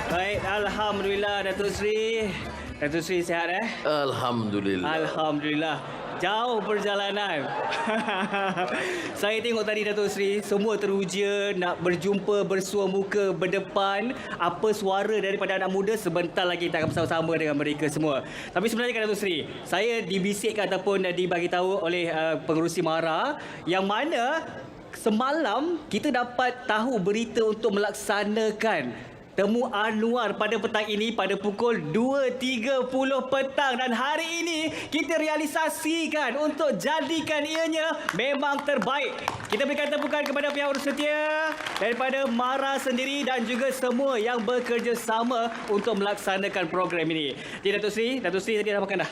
Baik, Alhamdulillah Datuk Seri. Datuk Seri sihat Alhamdulillah. Alhamdulillah. Jauh perjalanan. Saya tengok tadi Datuk Seri, semua teruja nak berjumpa, bersua muka, berdepan. Apa suara daripada anak muda, sebentar lagi kita akan bersama-sama dengan mereka semua. Tapi sebenarnya kan Datuk Seri, saya dibisikkan ataupun dibagi tahu oleh pengerusi MARA yang mana semalam kita dapat tahu berita untuk melaksanakan Temu Anwar pada petang ini pada pukul 2.30 petang, dan hari ini kita realisasikan untuk jadikan ianya memang terbaik. Kita berikan tepukan kepada pihak urus setia daripada MARA sendiri dan juga semua yang bekerjasama untuk melaksanakan program ini. Jadi Datuk Seri tadi dah makan dah?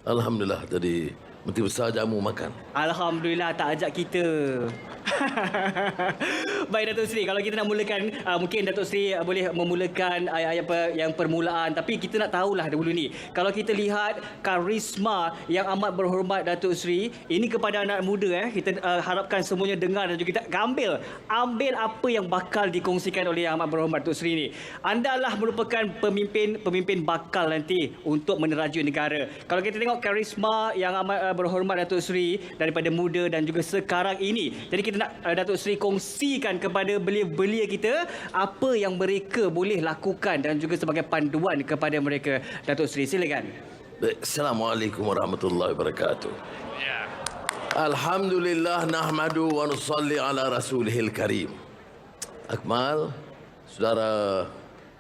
Alhamdulillah, tadi Menteri Besar jamu makan. Alhamdulillah tak ajak kita. Baik Datuk Seri, kalau kita nak mulakan, mungkin Datuk Seri boleh memulakan yang permulaan, tapi kita nak tahulah dahulu ni. Kalau kita lihat karisma yang amat berhormat Datuk Seri ini kepada anak muda, kita harapkan semuanya dengar dan juga kita ambil apa yang bakal dikongsikan oleh yang amat berhormat Datuk Seri ni. Anda lah merupakan pemimpin bakal nanti untuk meneraju negara. Kalau kita tengok karisma yang amat berhormat Datuk Seri daripada muda dan juga sekarang ini. Jadi kita nak Datuk Seri kongsikan kepada belia-belia kita apa yang mereka boleh lakukan dan juga sebagai panduan kepada mereka. Datuk Seri, silakan. Assalamualaikum warahmatullahi wabarakatuh. Alhamdulillah nahmadu wa nusalli ala rasulihil karim. Akmal, Saudara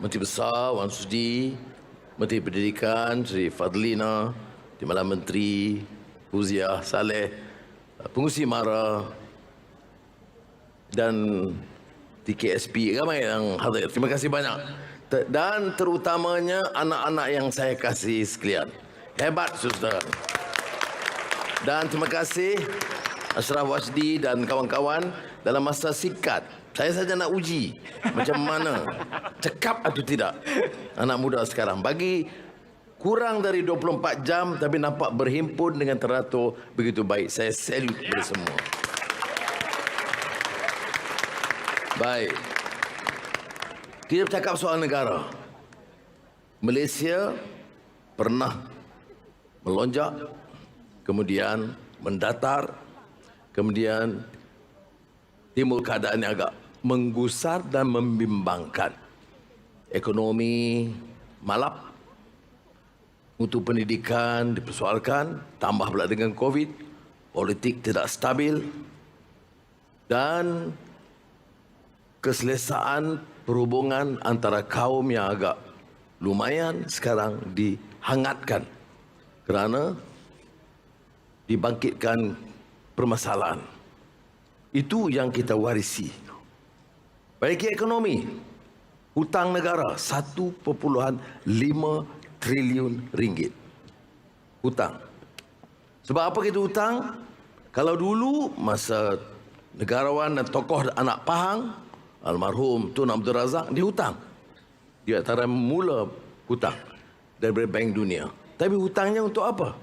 Menteri Besar Wan Sudi, Menteri Pendidikan Sri Fadlina, Timbalan Menteri Fauziah Saleh, pengurusi MARA dan TKSP, ramai yang hadir. Terima kasih banyak. Dan terutamanya anak-anak yang saya kasih sekalian. Hebat, saudara. Dan terima kasih Ashraf Wasdi dan kawan-kawan. Dalam masa singkat, saya saja nak uji macam mana cekap atau tidak anak muda sekarang. Bagi kurang dari 24 jam tapi nampak berhimpun dengan teratur begitu baik. Saya salute kepada semua. Baik. Kita bercakap soal negara. Malaysia pernah melonjak, kemudian mendatar, kemudian timbul keadaan yang agak menggusar dan membimbangkan. Ekonomi malap, mutu pendidikan dipersoalkan, tambah pula dengan COVID, politik tidak stabil, dan keselesaan perhubungan antara kaum yang agak lumayan sekarang dihangatkan kerana dibangkitkan permasalahan. Itu yang kita warisi. Baik ekonomi, hutang negara 1.5 triliun ringgit. Hutang. Sebab apa kita hutang? Kalau dulu masa negarawan dan tokoh anak Pahang, almarhum Tun Abdul Razak, dia hutang. Dia antara mula hutang daripada Bank Dunia. Tapi hutangnya untuk apa?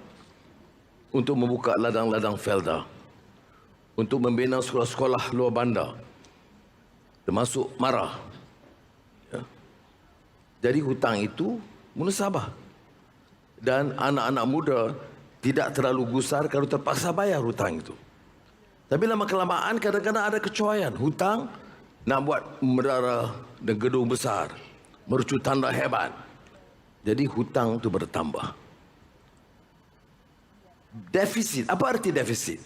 Untuk membuka ladang-ladang Felda, untuk membina sekolah-sekolah luar bandar, termasuk MARA. Ya. Jadi hutang itu munasabah. Dan anak-anak muda tidak terlalu gusar kalau terpaksa bayar hutang itu. Tapi lama kelamaan kadang-kadang ada kecuaian. Hutang nak buat menara dan gedung besar, mercu tanda hebat. Jadi hutang itu bertambah. Defisit. Apa arti defisit?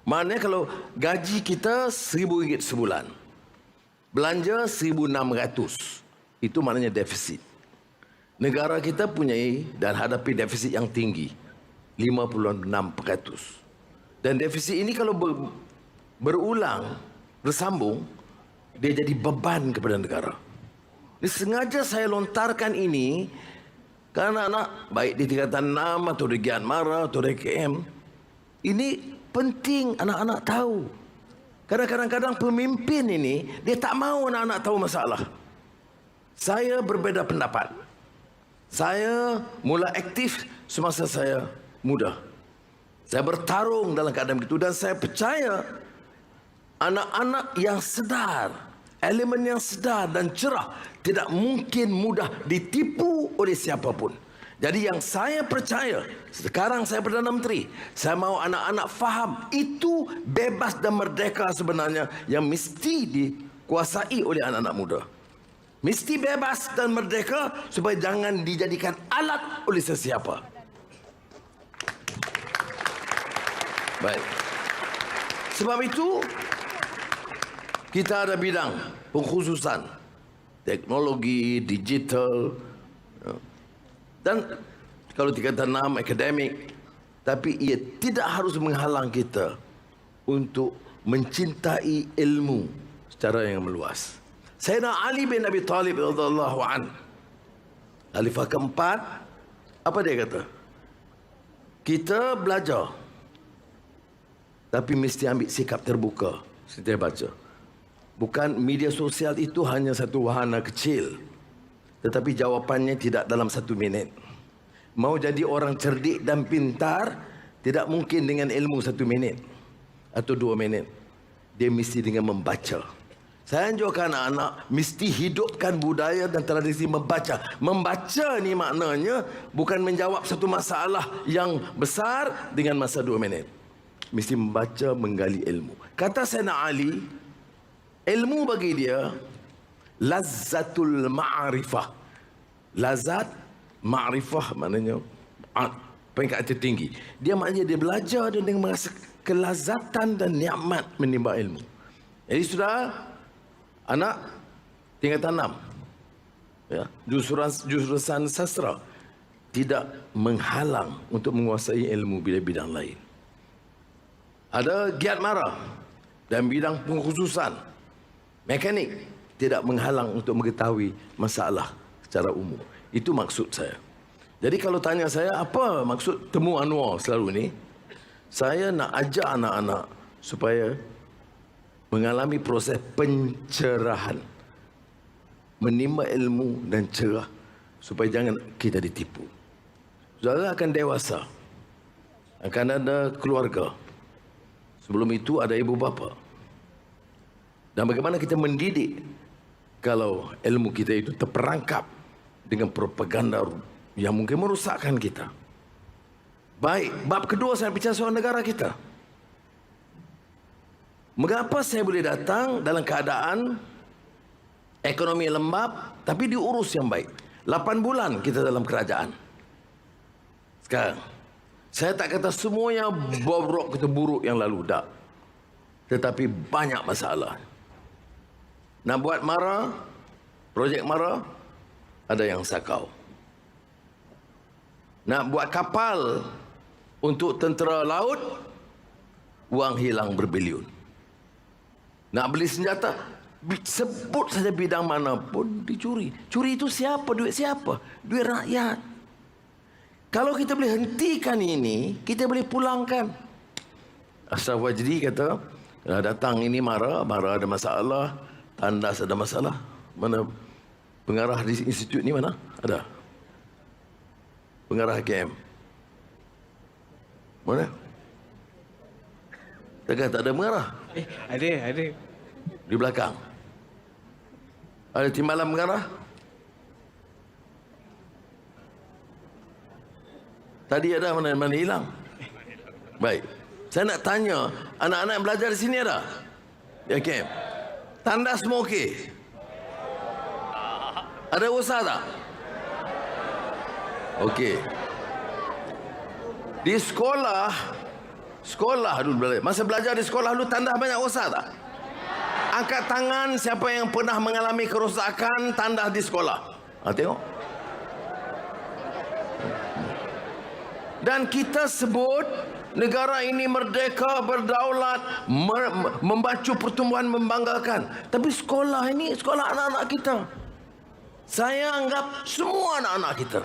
Maknanya kalau gaji kita RM1,000 sebulan, belanja 1,600, itu maknanya defisit. Negara kita punyai dan hadapi defisit yang tinggi, 56%. Dan defisit ini kalau berulang, bersambung, dia jadi beban kepada negara. Ini sengaja saya lontarkan ini kerana anak baik di tingkatan 6 atau di Gian MARA atau di KM, ini penting anak-anak tahu. Kadang-kadang pemimpin ini dia tak mahu anak-anak tahu masalah. Saya berbeza pendapat. Saya mula aktif semasa saya muda. Saya bertarung dalam keadaan begitu dan saya percaya anak-anak yang sedar elemen yang sedar dan cerah, tidak mungkin mudah ditipu oleh siapapun. Jadi yang saya percaya, sekarang saya Perdana Menteri, saya mahu anak-anak faham itu bebas dan merdeka sebenarnya yang mesti dikuasai oleh anak-anak muda. Mesti bebas dan merdeka supaya jangan dijadikan alat oleh sesiapa. Baik. Sebab itu, kita ada bidang pengkhususan teknologi, digital, dan kalau dikatakan akademik, tapi ia tidak harus menghalang kita untuk mencintai ilmu secara yang meluas. Sayyidina Ali bin Abi Talib radhiyallahu an, khalifah keempat, apa dia kata? Kita belajar, tapi mesti ambil sikap terbuka. Saya baca. Bukan media sosial itu hanya satu wahana kecil, tetapi jawapannya tidak dalam 1 minit. Mau jadi orang cerdik dan pintar, tidak mungkin dengan ilmu 1 minit atau 2 minit. Dia mesti dengan membaca. Saya anjurkan anak-anak mesti hidupkan budaya dan tradisi membaca. Membaca ni maknanya bukan menjawab satu masalah yang besar dengan masa 2 minit. Mesti membaca, menggali ilmu. Kata Sayyidina Ali, ilmu bagi dia lazzatul ma'rifah. Lazat ma'rifah maknanya peringkat tertinggi. Dia maknanya dia belajar dan dia merasa kelazatan dan nikmat menimba ilmu. Jadi sudah anak tingkatan 6, ya, jurusan sastra tidak menghalang untuk menguasai ilmu bidang lain. Ada giat marah dan bidang pengkhususan mekanik tidak menghalang untuk mengetahui masalah secara umum. Itu maksud saya. Jadi kalau tanya saya apa maksud temu Anwar selalu ni, saya nak ajak anak-anak supaya mengalami proses pencerahan, menimba ilmu dan cerah supaya jangan kita ditipu. Saudara akan dewasa, akan ada keluarga. Sebelum itu ada ibu bapa. Dan bagaimana kita mendidik kalau ilmu kita itu terperangkap dengan propaganda yang mungkin merusakkan kita. Baik, bab kedua saya bicara soal negara kita. Mengapa saya boleh datang dalam keadaan ekonomi lembab tapi diurus yang baik? 8 bulan kita dalam kerajaan. Sekarang, saya tak kata semuanya bobrok atau buruk yang lalu, tak. Tetapi banyak masalah. Nak buat MARA, projek MARA, ada yang sakau. Nak buat kapal untuk tentera laut, wang hilang berbilion. Nak beli senjata, sebut saja bidang mana pun dicuri. Curi itu siapa? Duit siapa? Duit rakyat. Kalau kita boleh hentikan ini, kita boleh pulangkan. Ashraf Wajdi kata, datang ini MARA ada masalah, tandas ada masalah. Mana pengarah di institut ni mana? Ada. Pengarah KM. Mana? Tak ada mengarah? Ada. Di belakang. Ada timbalan mengarah? Tadi ada, mana hilang? Baik. Saya nak tanya, anak-anak yang belajar di sini ada? Ya, KM. Tanda semua okey? Ada usaha tak? Okey. Di sekolah dulu, masa belajar di sekolah dulu tanda banyak usaha tak? Angkat tangan siapa yang pernah mengalami kerosakan tanda di sekolah. Tengok. Dan kita sebut negara ini merdeka, berdaulat, membacu pertumbuhan membanggakan. Tapi sekolah ini sekolah anak-anak kita. Saya anggap semua anak-anak kita.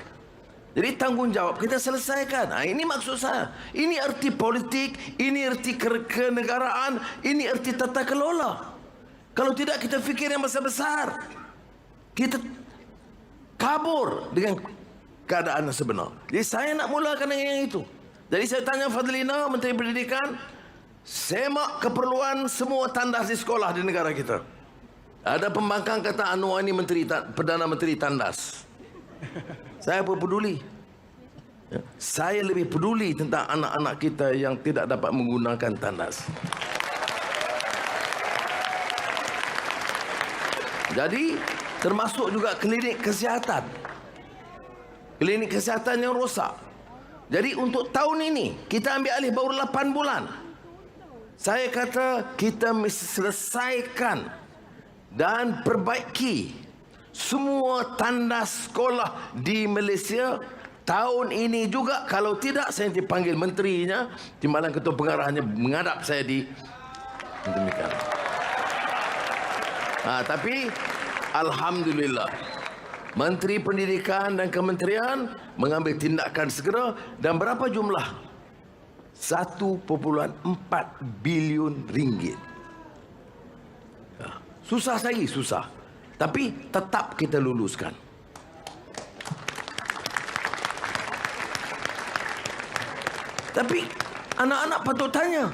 Jadi tanggungjawab kita selesaikan. Ini maksud saya. Ini erti politik, ini erti kenegaraan, ini erti tata kelola. Kalau tidak kita fikir yang besar-besar, kita kabur dengan keadaan sebenar. Jadi saya nak mulakan dengan yang itu. Jadi saya tanya Fadlina, Menteri Pendidikan, semak keperluan semua tandas di sekolah di negara kita. Ada pembangkang kata Anwar ini Perdana Menteri tandas. Saya apa peduli? Ya, saya lebih peduli tentang anak-anak kita yang tidak dapat menggunakan tandas. Jadi termasuk juga klinik kesihatan. Klinik kesihatan yang rosak. Jadi untuk tahun ini kita ambil alih baru 8 bulan. Saya kata kita mesti selesaikan dan perbaiki semua tandas sekolah di Malaysia tahun ini juga. Kalau tidak, saya dipanggil menterinya, timbalan ketua pengarahnya menghadap saya di demikian. Tapi alhamdulillah, Menteri Pendidikan dan Kementerian mengambil tindakan segera. Dan berapa jumlah? 1.4 bilion ringgit. Susah lagi, susah. Tapi tetap kita luluskan. Tapi anak-anak patut tanya.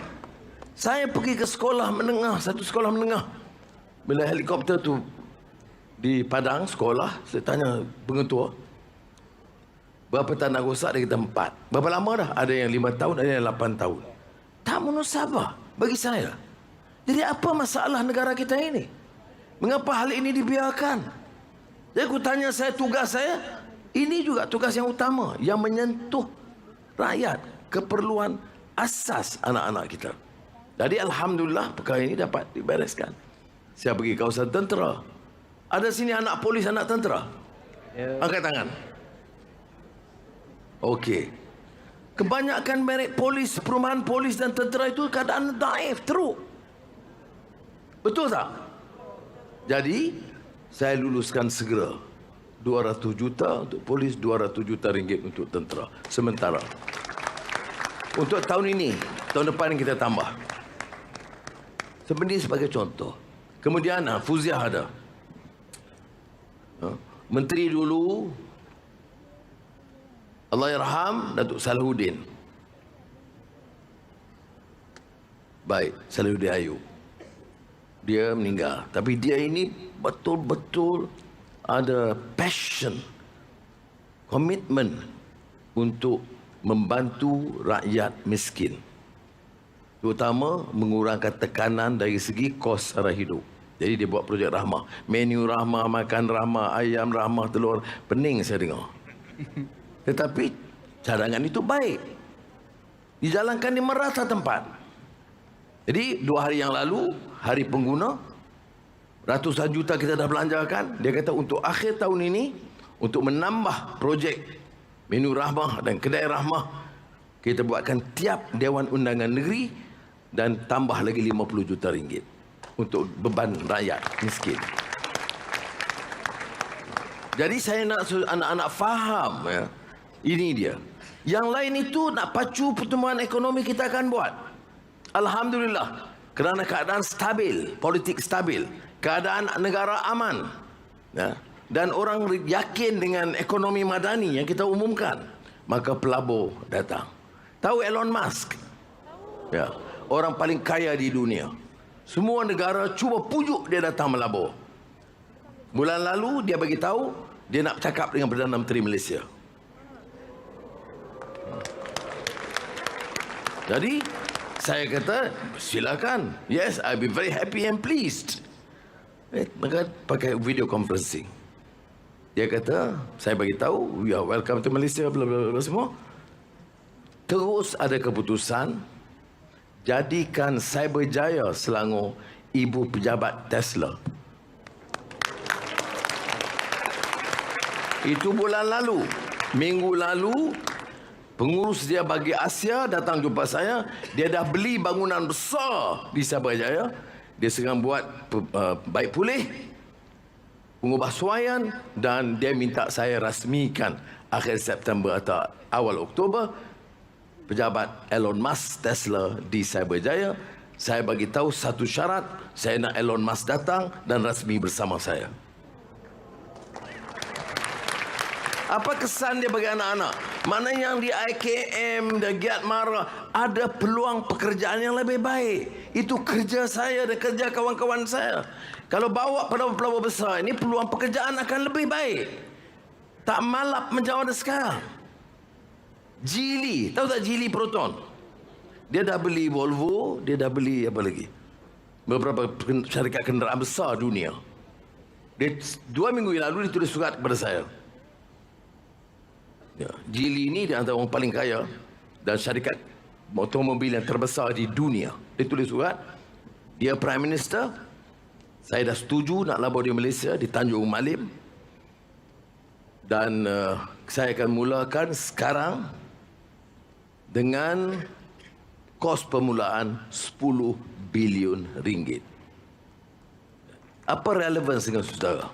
Saya pergi ke sekolah menengah, satu sekolah menengah. Bila helikopter tu di padang sekolah, saya tanya pengetua, berapa tanah rosak? Dia kata 4. Berapa lama dah? Ada yang 5 tahun, ada yang 8 tahun. Tak munasabah bagi saya. Jadi apa masalah negara kita ini? Mengapa hal ini dibiarkan? Jadi aku tanya saya, tugas saya, ini juga tugas yang utama, yang menyentuh rakyat, keperluan asas anak-anak kita. Jadi alhamdulillah perkara ini dapat dibereskan. Saya pergi kawasan tentera. Ada sini anak polis, anak tentera? Angkat tangan. Okey. Kebanyakan merek polis, perumahan polis dan tentera itu keadaan daif, teruk. Betul tak? Jadi, saya luluskan segera. 200 juta untuk polis, 200 juta ringgit untuk tentera. Sementara. Untuk tahun ini, tahun depan kita tambah. Sebenarnya sebagai contoh. Kemudian, Fuziah ada. Menteri dulu, Allahyarham, Datuk Salahuddin. Baik, Salahuddin Ayub. Dia meninggal. Tapi dia ini betul-betul ada passion, komitmen untuk membantu rakyat miskin. Terutama mengurangkan tekanan dari segi kos sara hidup. Jadi dia buat projek rahmah. Menu rahmah, makan rahmah, ayam rahmah, telur. Pening saya dengar. Tetapi cadangan itu baik. Dijalankan di merata tempat. Jadi 2 hari yang lalu, hari pengguna, ratusan juta kita dah belanjakan. Dia kata untuk akhir tahun ini, untuk menambah projek menu rahmah dan kedai rahmah, kita buatkan tiap Dewan Undangan Negeri dan tambah lagi 50 juta ringgit untuk beban rakyat miskin. Jadi saya nak anak-anak faham, ya. Ini dia. Yang lain itu nak pacu pertumbuhan ekonomi kita akan buat. Alhamdulillah, kerana keadaan stabil, politik stabil, keadaan negara aman, ya, dan orang yakin dengan ekonomi madani yang kita umumkan, maka pelabur datang. Tahu Elon Musk? Ya, orang paling kaya di dunia. Semua negara cuba pujuk dia datang melabur. Bulan lalu dia bagi tahu dia nak bercakap dengan Perdana Menteri Malaysia. Jadi saya kata silakan. Yes, I'll be very happy and pleased. Maka pakai video conferencing. Dia kata, saya bagi tahu, you are welcome to Malaysia, bla bla bla semua. Terus ada keputusan jadikan Cyberjaya Selangor ibu pejabat Tesla. Itu bulan lalu. Minggu lalu, pengurus dia bagi Asia datang jumpa saya. Dia dah beli bangunan besar di Cyberjaya. Dia sedang buat baik pulih, pengubah suaian, dan dia minta saya rasmikan akhir September atau awal Oktober pejabat Elon Musk Tesla di Cyberjaya. Saya bagi tahu satu syarat, saya nak Elon Musk datang dan rasmi bersama saya. Apa kesan dia bagi anak-anak? Mana yang di IKM, di Giat Mara, ada peluang pekerjaan yang lebih baik. Itu kerja saya dan kerja kawan-kawan saya. Kalau bawa pelabur-pelabur besar ini, peluang pekerjaan akan lebih baik. Tak malap macam ada sekarang. Geely, tahu tak Geely Proton? Dia dah beli Volvo, dia dah beli apa lagi? Beberapa syarikat kenderaan besar dunia. Dia 2 minggu yang lalu dia tulis surat kepada saya. Ya, Geely ini dia antara orang paling kaya dan syarikat automobil yang terbesar di dunia. Dia tulis surat, dia Prime Minister, saya dah setuju nak labur di Malaysia, di Tanjung Malim. Dan saya akan mulakan sekarang dengan kos permulaan 10 bilion ringgit. Apa relevansi dengan saudara?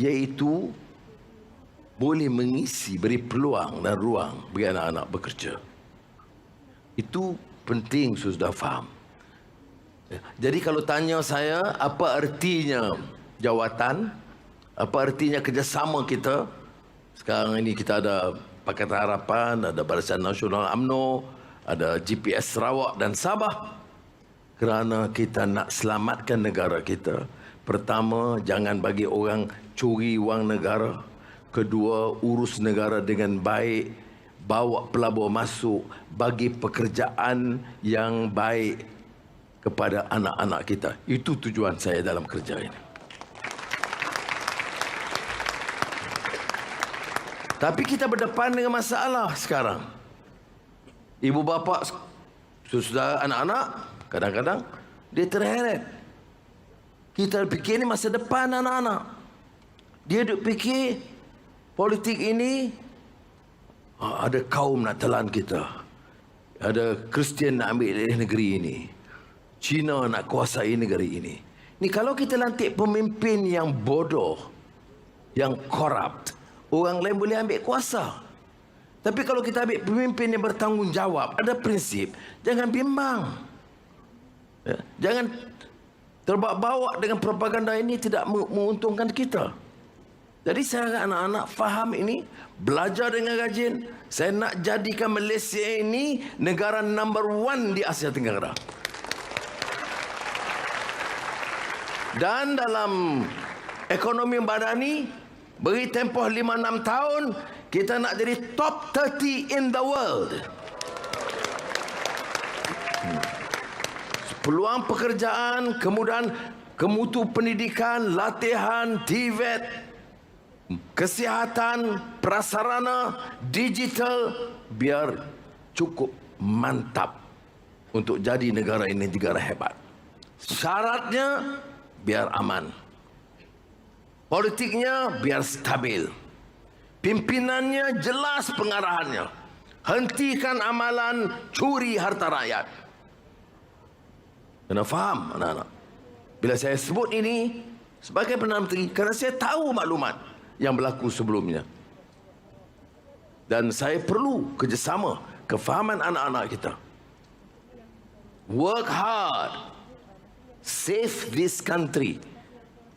Iaitu boleh mengisi, beri peluang dan ruang bagi anak-anak bekerja. Itu penting saudara faham. Jadi kalau tanya saya apa artinya jawatan, apa artinya kerjasama kita, sekarang ini kita ada Pakatan Harapan, ada Barisan Nasional UMNO, ada GPS Sarawak dan Sabah. Kerana kita nak selamatkan negara kita. Pertama, jangan bagi orang curi wang negara. Kedua, urus negara dengan baik. Bawa pelabur masuk. Bagi pekerjaan yang baik kepada anak-anak kita. Itu tujuan saya dalam kerja ini. Tapi kita berdepan dengan masalah sekarang. Ibu bapa, saudara, anak-anak, kadang-kadang dia terheret. Kita fikir ini masa depan anak-anak. Dia duk fikir politik ini ada kaum nak telan kita. Ada Kristian nak ambil alih negeri ini. Cina nak kuasai negeri ini. Ni kalau kita lantik pemimpin yang bodoh, yang corrupt, orang lain boleh ambil kuasa. Tapi kalau kita ambil pemimpin yang bertanggungjawab, ada prinsip, jangan bimbang. Ya, jangan terbawa-bawa dengan propaganda ini, tidak menguntungkan kita. Jadi saya harap anak-anak faham ini, belajar dengan rajin. Saya nak jadikan Malaysia ini negara number 1 di Asia Tenggara. Dan dalam ekonomi badani, beri tempoh 5-6 tahun, kita nak jadi top 30 in the world. Peluang pekerjaan, kemudian kemutu pendidikan, latihan, TVET, kesihatan, prasarana, digital, biar cukup mantap untuk jadi negara ini negara hebat. Syaratnya biar aman. Politiknya biar stabil. Pimpinannya jelas pengarahannya. Hentikan amalan curi harta rakyat. Kena faham anak-anak. Bila saya sebut ini sebagai Perdana Menteri, kerana saya tahu maklumat yang berlaku sebelumnya. Dan saya perlu kerjasama, kefahaman anak-anak kita. Work hard. Save this country.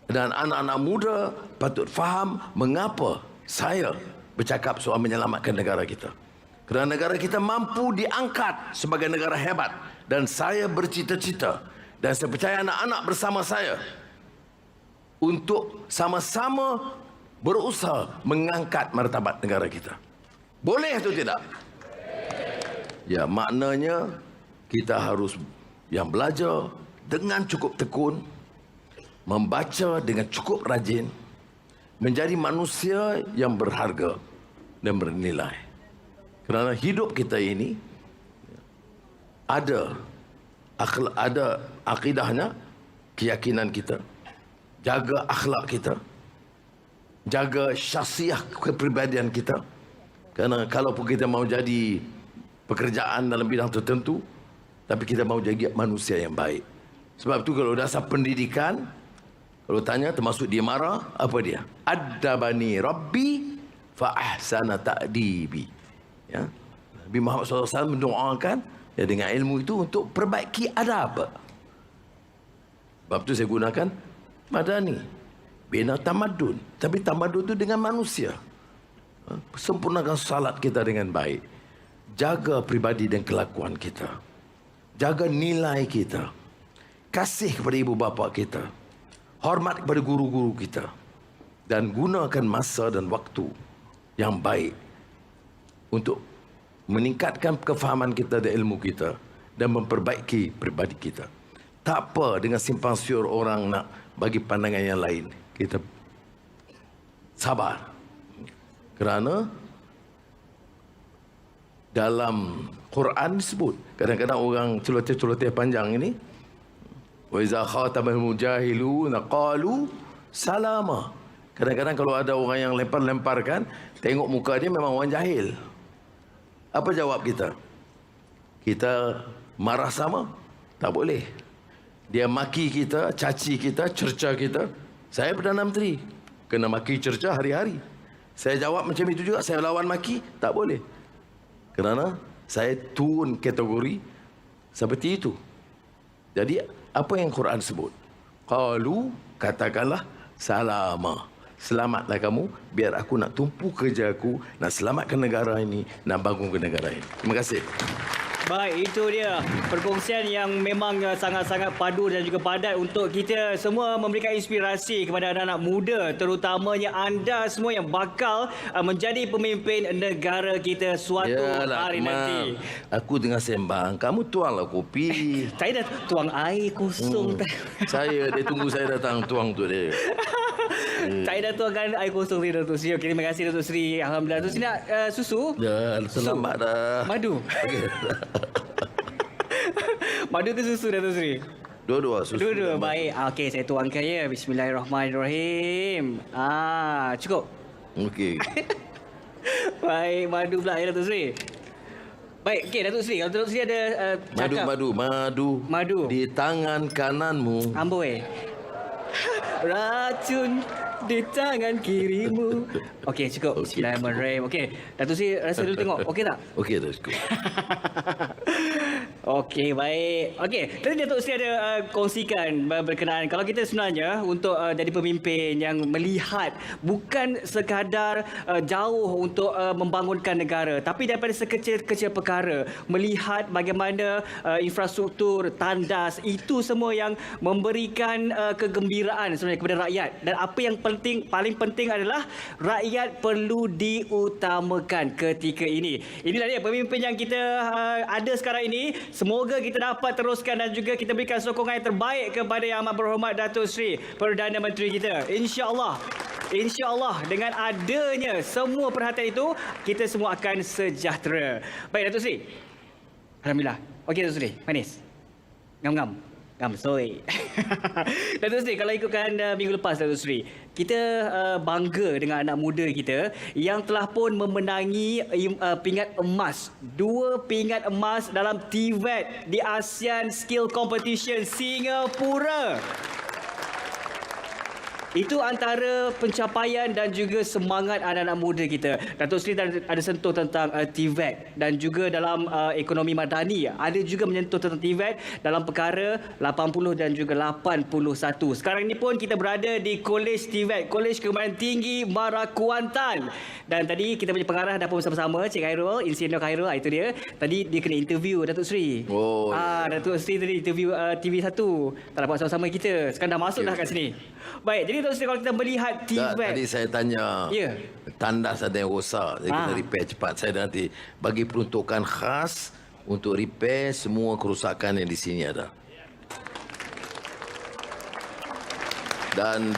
Dan anak-anak muda patut faham mengapa saya bercakap soal menyelamatkan negara kita. Kerana negara kita mampu diangkat sebagai negara hebat. Dan saya bercita-cita dan saya percaya anak-anak bersama saya untuk sama-sama berusaha mengangkat martabat negara kita. Boleh atau tidak? Ya, maknanya kita harus yang belajar dengan cukup tekun, membaca dengan cukup rajin, menjadi manusia yang berharga dan bernilai. Kerana hidup kita ini ada akidahnya, keyakinan kita, jaga akhlak kita, jaga syahsiah kepribadian kita. Kerana kalau kita mau jadi pekerjaan dalam bidang tertentu, tapi kita mau jadi manusia yang baik. Sebab tu kalau dasar pendidikan, kalau tanya termasuk dia marah, apa dia? Addabani Rabbi fa ahsana ta'dibi. Ya. Nabi Muhammad SAW mendoakan ya, dengan ilmu itu untuk perbaiki adab. Sebab tu saya gunakan madani, bina tamadun. Tapi tamadun itu dengan manusia. Sempurnakan salat kita dengan baik. Jaga pribadi dan kelakuan kita. Jaga nilai kita. Kasih kepada ibu bapa kita. Hormat kepada guru-guru kita. Dan gunakan masa dan waktu yang baik untuk meningkatkan kefahaman kita dan ilmu kita dan memperbaiki pribadi kita. Tak apa dengan simpang siur orang nak bagi pandangan yang lain. Kita sabar. Kerana dalam Quran disebut, kadang-kadang orang celoteh-celoteh panjang ini, wa iza khatamahum jahilun qalu salama. Kadang-kadang kalau ada orang yang lempar-lemparkan, tengok muka dia memang orang jahil. Apa jawab kita? Kita marah sama? Tak boleh. Dia maki kita, caci kita, cerca kita. Saya Perdana Menteri, kena maki cerca hari-hari. Saya jawab macam itu juga, saya lawan maki, tak boleh. Kerana saya turun kategori seperti itu. Jadi apa yang Quran sebut? Qalu, katakanlah salama. Selamatlah kamu, biar aku nak tumpu kerja aku, nak selamatkan negara ini, nak bangunkan negara ini. Terima kasih. Baik, itu dia perkongsian yang memang sangat-sangat padu dan juga padat untuk kita semua memberikan inspirasi kepada anak-anak muda, terutamanya anda semua yang bakal menjadi pemimpin negara kita suatu hari nanti. Aku tengah sembang, kamu tuanglah kopi. Saya dah tuang air kosong. Dia tunggu saya datang tuang tu dia. Saya dah tuangkan air kosong ni, Datuk Seri. Okay, terima kasih Datuk Seri. Alhamdulillah. Datuk Seri nak susu? Ya, selamat dah. Madu? Madu ke susu, Datuk Seri? Dua-dua susu. Dua-dua, baik. Okey, saya tuangkan ya. Bismillahirrahmanirrahim. Cukup? Okey. Baik, madu pula ya, Datuk Seri. Baik, okey Datuk Seri. Kalau Datuk Seri ada cakap. Madu. Di tangan kananmu. Amboi. Racun di tangan kirimu. Okey, cukup. Bismillahirrahmanirrahim. Okey, Datuk Seri rasa dulu tengok. Okey tak? Okey dah, cukup. Okey, baik. Okey, tadi Datuk Seri ada kongsikan berkenaan kalau kita sebenarnya untuk jadi pemimpin yang melihat bukan sekadar jauh untuk membangunkan negara, tapi daripada sekecil-kecil perkara, melihat bagaimana infrastruktur, tandas, itu semua yang memberikan kegembiraan sebenarnya kepada rakyat. Dan apa yang paling penting adalah rakyat perlu diutamakan ketika ini. Inilah dia pemimpin yang kita ada sekarang ini. Semoga kita dapat teruskan dan juga kita berikan sokongan yang terbaik kepada Yang Amat Berhormat Datuk Seri Perdana Menteri kita. InsyaAllah. InsyaAllah dengan adanya semua perhatian itu, kita semua akan sejahtera. Baik Datuk Seri. Alhamdulillah. Okey Datuk Seri. Manis. Ngam-ngam. Gamsoi. Datuk Seri, kalau ikutkan minggu lepas Datuk Seri, kita bangga dengan anak muda kita yang telah pun memenangi pingat emas. 2 pingat emas dalam TVET di ASEAN Skill Competition Singapura. Itu antara pencapaian dan juga semangat anak-anak muda kita. Datuk Seri ada sentuh tentang TVET dan juga dalam ekonomi madani. Ada juga menyentuh tentang TVET dalam perkara 80 dan juga 81. Sekarang ini pun kita berada di Kolej TVET, Kolej Kemahiran Tinggi Mara Kuantan. Dan tadi kita punya pengarah dah pun bersama-sama, Cik Khairul, Insinyur Khairul. Itu dia. Tadi dia kena interview Datuk Seri. Oh. Datuk Seri tadi interview TV1. Tak dapat sama-sama kita. Sekarang dah masuk dah kat sini. Baik, jadi Datuk Seri, kalau kita melihat TVET. Tadi saya tanya, tandas ada yang rosak, jadi kita repair cepat. Saya nanti bagi peruntukan khas untuk repair semua kerusakan yang di sini ada. Dan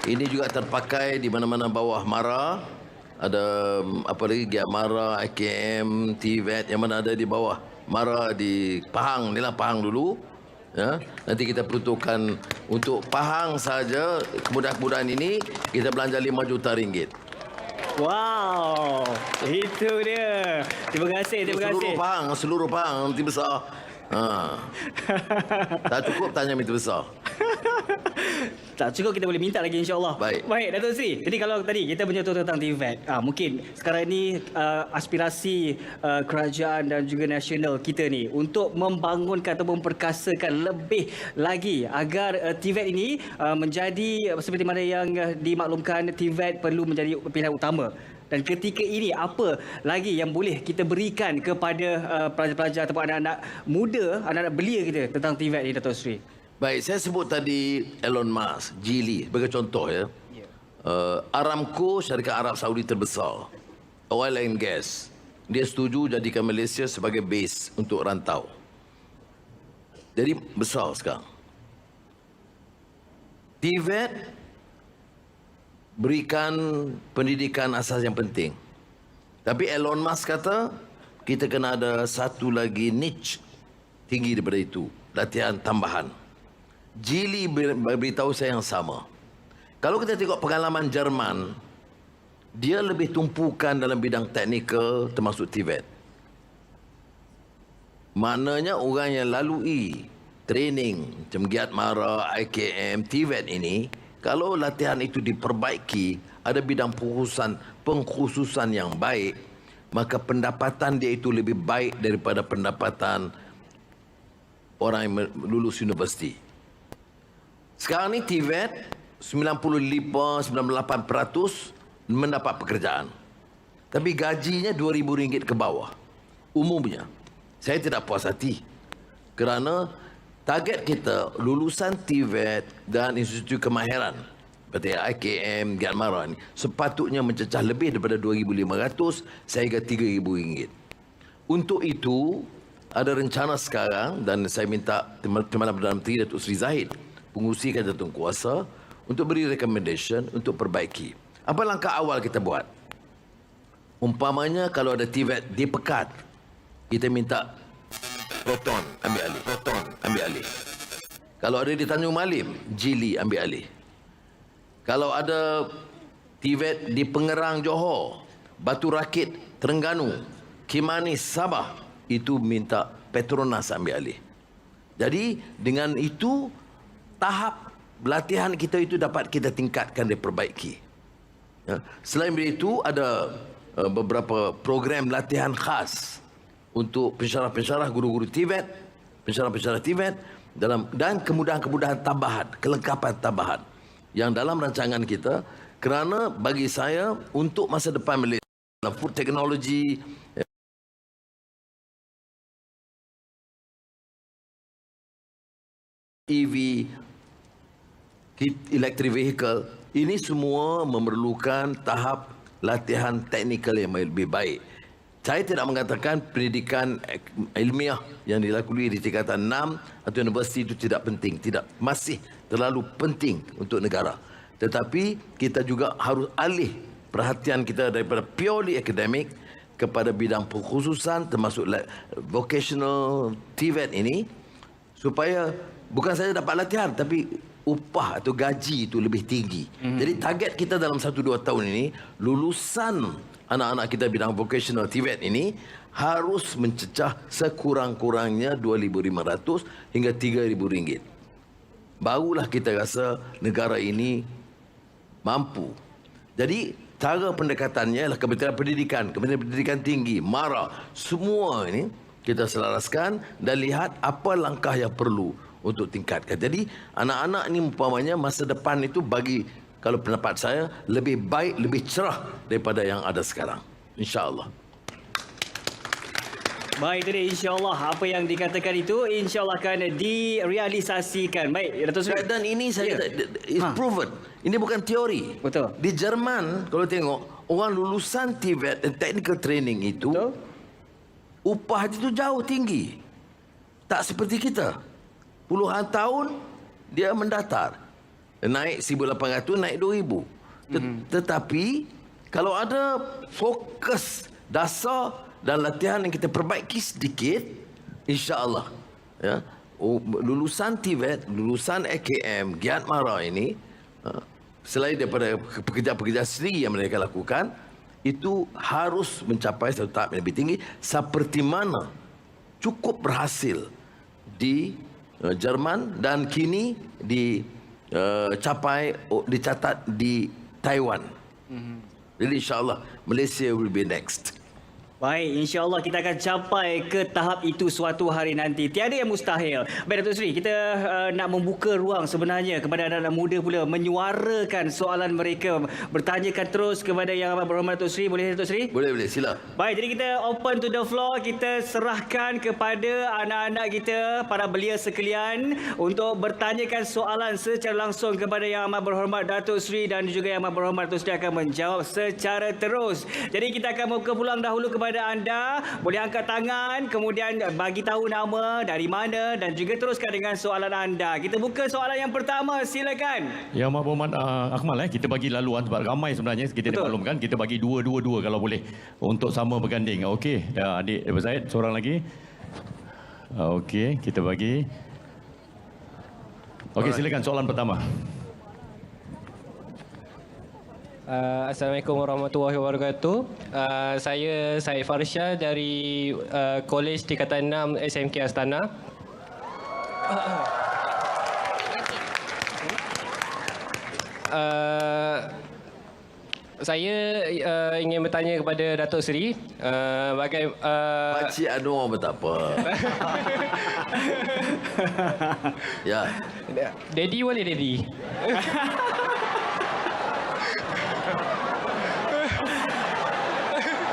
ini juga terpakai di mana-mana bawah Mara. Ada apa lagi, Giat Mara, IKM, TVET yang mana ada di bawah Mara di Pahang. Inilah Pahang dulu. Ya, nanti kita peruntukkan untuk Pahang saja, kemudahan-kemudahan ini kita belanja 5 juta ringgit. Wow, itu dia. Terima kasih. Seluruh Pahang nanti besar. Tak cukup tanya minta besar. Tak cukup, kita boleh minta lagi insya-Allah. Baik, Datuk Seri. Jadi kalau tadi kita menyentuh tentang TVET, mungkin sekarang ini aspirasi kerajaan dan juga nasional kita ni untuk membangunkan atau memperkasakan lebih lagi agar TVET ini menjadi seperti mana yang dimaklumkan, TVET perlu menjadi pilihan utama Dan ketika ini apa lagi yang boleh kita berikan kepada pelajar-pelajar ataupun anak-anak muda, anak-anak belia kita tentang TVET ni, Dato' Sri? Baik, saya sebut tadi Elon Musk, Geely sebagai contoh ya. Aramco, syarikat Arab Saudi terbesar, oil and gas, dia setuju jadikan Malaysia sebagai base untuk rantau. Jadi besar sekarang. TVET berikan pendidikan asas yang penting. Tapi Elon Musk kata kita kena ada satu lagi niche tinggi daripada itu, latihan tambahan. Geely beritahu saya yang sama. Kalau kita tengok pengalaman Jerman, dia lebih tumpukan dalam bidang teknikal termasuk TVET. Maknanya orang yang lalui training macam Giat Mara, IKM, TVET ini, kalau latihan itu diperbaiki, ada bidang pengkhususan yang baik, maka pendapatan dia itu lebih baik daripada pendapatan orang yang lulus universiti. Sekarang ni TVET 95-98% mendapat pekerjaan. Tapi gajinya RM2,000 ke bawah. Umumnya. Saya tidak puas hati. Kerana target kita lulusan TVET dan institut kemahiran seperti IKM, Giat Mara ni sepatutnya mencecah lebih daripada RM2,500 sehingga RM3,000. Untuk itu ada rencana sekarang dan saya minta Timbalan Perdana Menteri Datuk Seri Zahid, Pengurusi Jawatan Kuasa, untuk beri recommendation untuk perbaiki. Apa langkah awal kita buat? Umpamanya kalau ada TVET di Pekat, kita minta Proton ambil alih, Proton ambil alih. Kalau ada di Tanjung Malim, Geely ambil alih. Kalau ada TVET di Pengerang, Johor, Batu Rakit, Terengganu, Kimanis, Sabah, itu minta Petronas ambil alih. Jadi dengan itu tahap latihan kita itu dapat kita tingkatkan dan perbaiki. Ya. Selain itu ada beberapa program latihan khas untuk pensyarah-pensyarah guru-guru TVET, pensyarah-pensyarah TVET dan kemudahan-kemudahan tambahan, kelengkapan tambahan yang dalam rancangan kita, kerana bagi saya untuk masa depan Malaysia dalam food technology, EV, electric vehicle, ini semua memerlukan tahap latihan teknikal yang lebih baik. Saya tidak mengatakan pendidikan ilmiah yang dilakukan di tingkatan 6 atau universiti itu tidak penting. Tidak. Masih terlalu penting untuk negara. Tetapi kita juga harus alih perhatian kita daripada purely academic kepada bidang pengkhususan termasuk vocational TVET ini, supaya bukan saja dapat latihan tapi upah atau gaji itu lebih tinggi. Jadi target kita dalam 1-2 tahun ini, lulusan anak-anak kita bidang vocational TVET ini harus mencecah sekurang-kurangnya RM2,500 hingga RM3,000. Barulah kita rasa negara ini mampu. Jadi cara pendekatannya ialah Kementerian Pendidikan Tinggi, MARA, semua ini kita selaraskan dan lihat apa langkah yang perlu untuk tingkatkan. Jadi anak-anak ni umpamanya masa depan itu bagi, kalau pendapat saya, lebih baik, lebih cerah daripada yang ada sekarang. InsyaAllah. Baik, tadi insyaAllah apa yang dikatakan itu insyaAllah akan direalisasikan. Baik, Dato' Seri. Dan ini saya is proven. Ini bukan teori. Betul. Di Jerman kalau tengok orang lulusan TVET dan technical training itu, betul, upah itu jauh tinggi. Tak seperti kita. Puluhan tahun dia mendatar. Naik 1,800, naik 2,000. Tetapi kalau ada fokus dasar dan latihan yang kita perbaiki sedikit, insya-Allah ya, lulusan TVET, lulusan AKM, Giat Mara ini, selain daripada pekerja-pekerja sendiri yang mereka lakukan, itu harus mencapai satu tahap yang lebih tinggi seperti mana cukup berhasil di Jerman dan kini dicatat di Taiwan. Jadi insya-Allah Malaysia will be next. Baik, insya-Allah kita akan capai ke tahap itu suatu hari nanti. Tiada yang mustahil. Baik Datuk Seri, kita nak membuka ruang sebenarnya kepada anak-anak muda pula menyuarakan soalan mereka, bertanyakan terus kepada Yang Amat Berhormat Datuk Seri. Boleh Datuk Seri? Boleh, sila. Baik, jadi kita open to the floor. Kita serahkan kepada anak-anak kita, para belia sekalian, untuk bertanyakan soalan secara langsung kepada Yang Amat Berhormat Datuk Seri, dan juga Yang Amat Berhormat Datuk Seri akan menjawab secara terus. Jadi kita akan membuka peluang dahulu kepada anda. Boleh angkat tangan, kemudian bagi tahu nama, dari mana, dan juga teruskan dengan soalan anda. Kita buka soalan yang pertama, silakan. Yang Amat Berhormat Akmal, kita bagi laluan sebab ramai sebenarnya, kita dimaklumkan, kita bagi dua kalau boleh untuk sama berganding. Okey, adik Daripada Zaid, seorang lagi. Okey, kita bagi. Okey, silakan soalan pertama. Assalamualaikum warahmatullahi wabarakatuh. Saya Said Farsha dari Kolej Tingkatan 6 SMK Astana. Saya ingin bertanya kepada Datuk Seri Pakcik Anwar pun tak apa. Ya. Daddy boleh Daddy?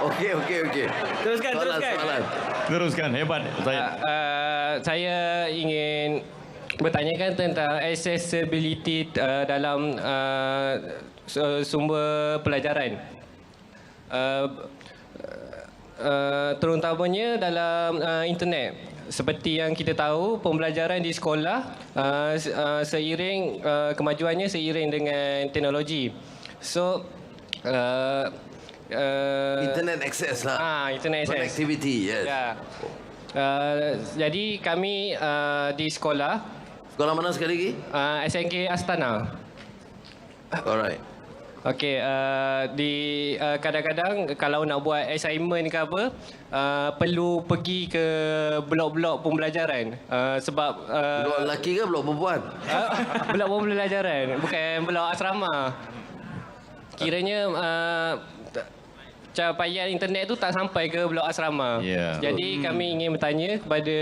Okey. Teruskan. Soalan. Teruskan, hebat Zaid. Saya ingin bertanyakan tentang accessibility dalam sumber pelajaran. Terutamanya dalam internet. Seperti yang kita tahu, pembelajaran di sekolah seiring kemajuannya seiring dengan teknologi. So Internet access lah. Internet access. Connectivity, yes. Ya. Jadi kami di sekolah Sekolah mana sekali lagi? SNK Astana. Alright. Okey, kadang-kadang kalau nak buat assignment ke apa, perlu pergi ke blok-blok pembelajaran sebab Blok lelaki ke blok perempuan? blok pembelajaran, bukan blok asrama. Kiranya capaian internet tu tak sampai ke blok asrama. Yeah. Jadi kami ingin bertanya kepada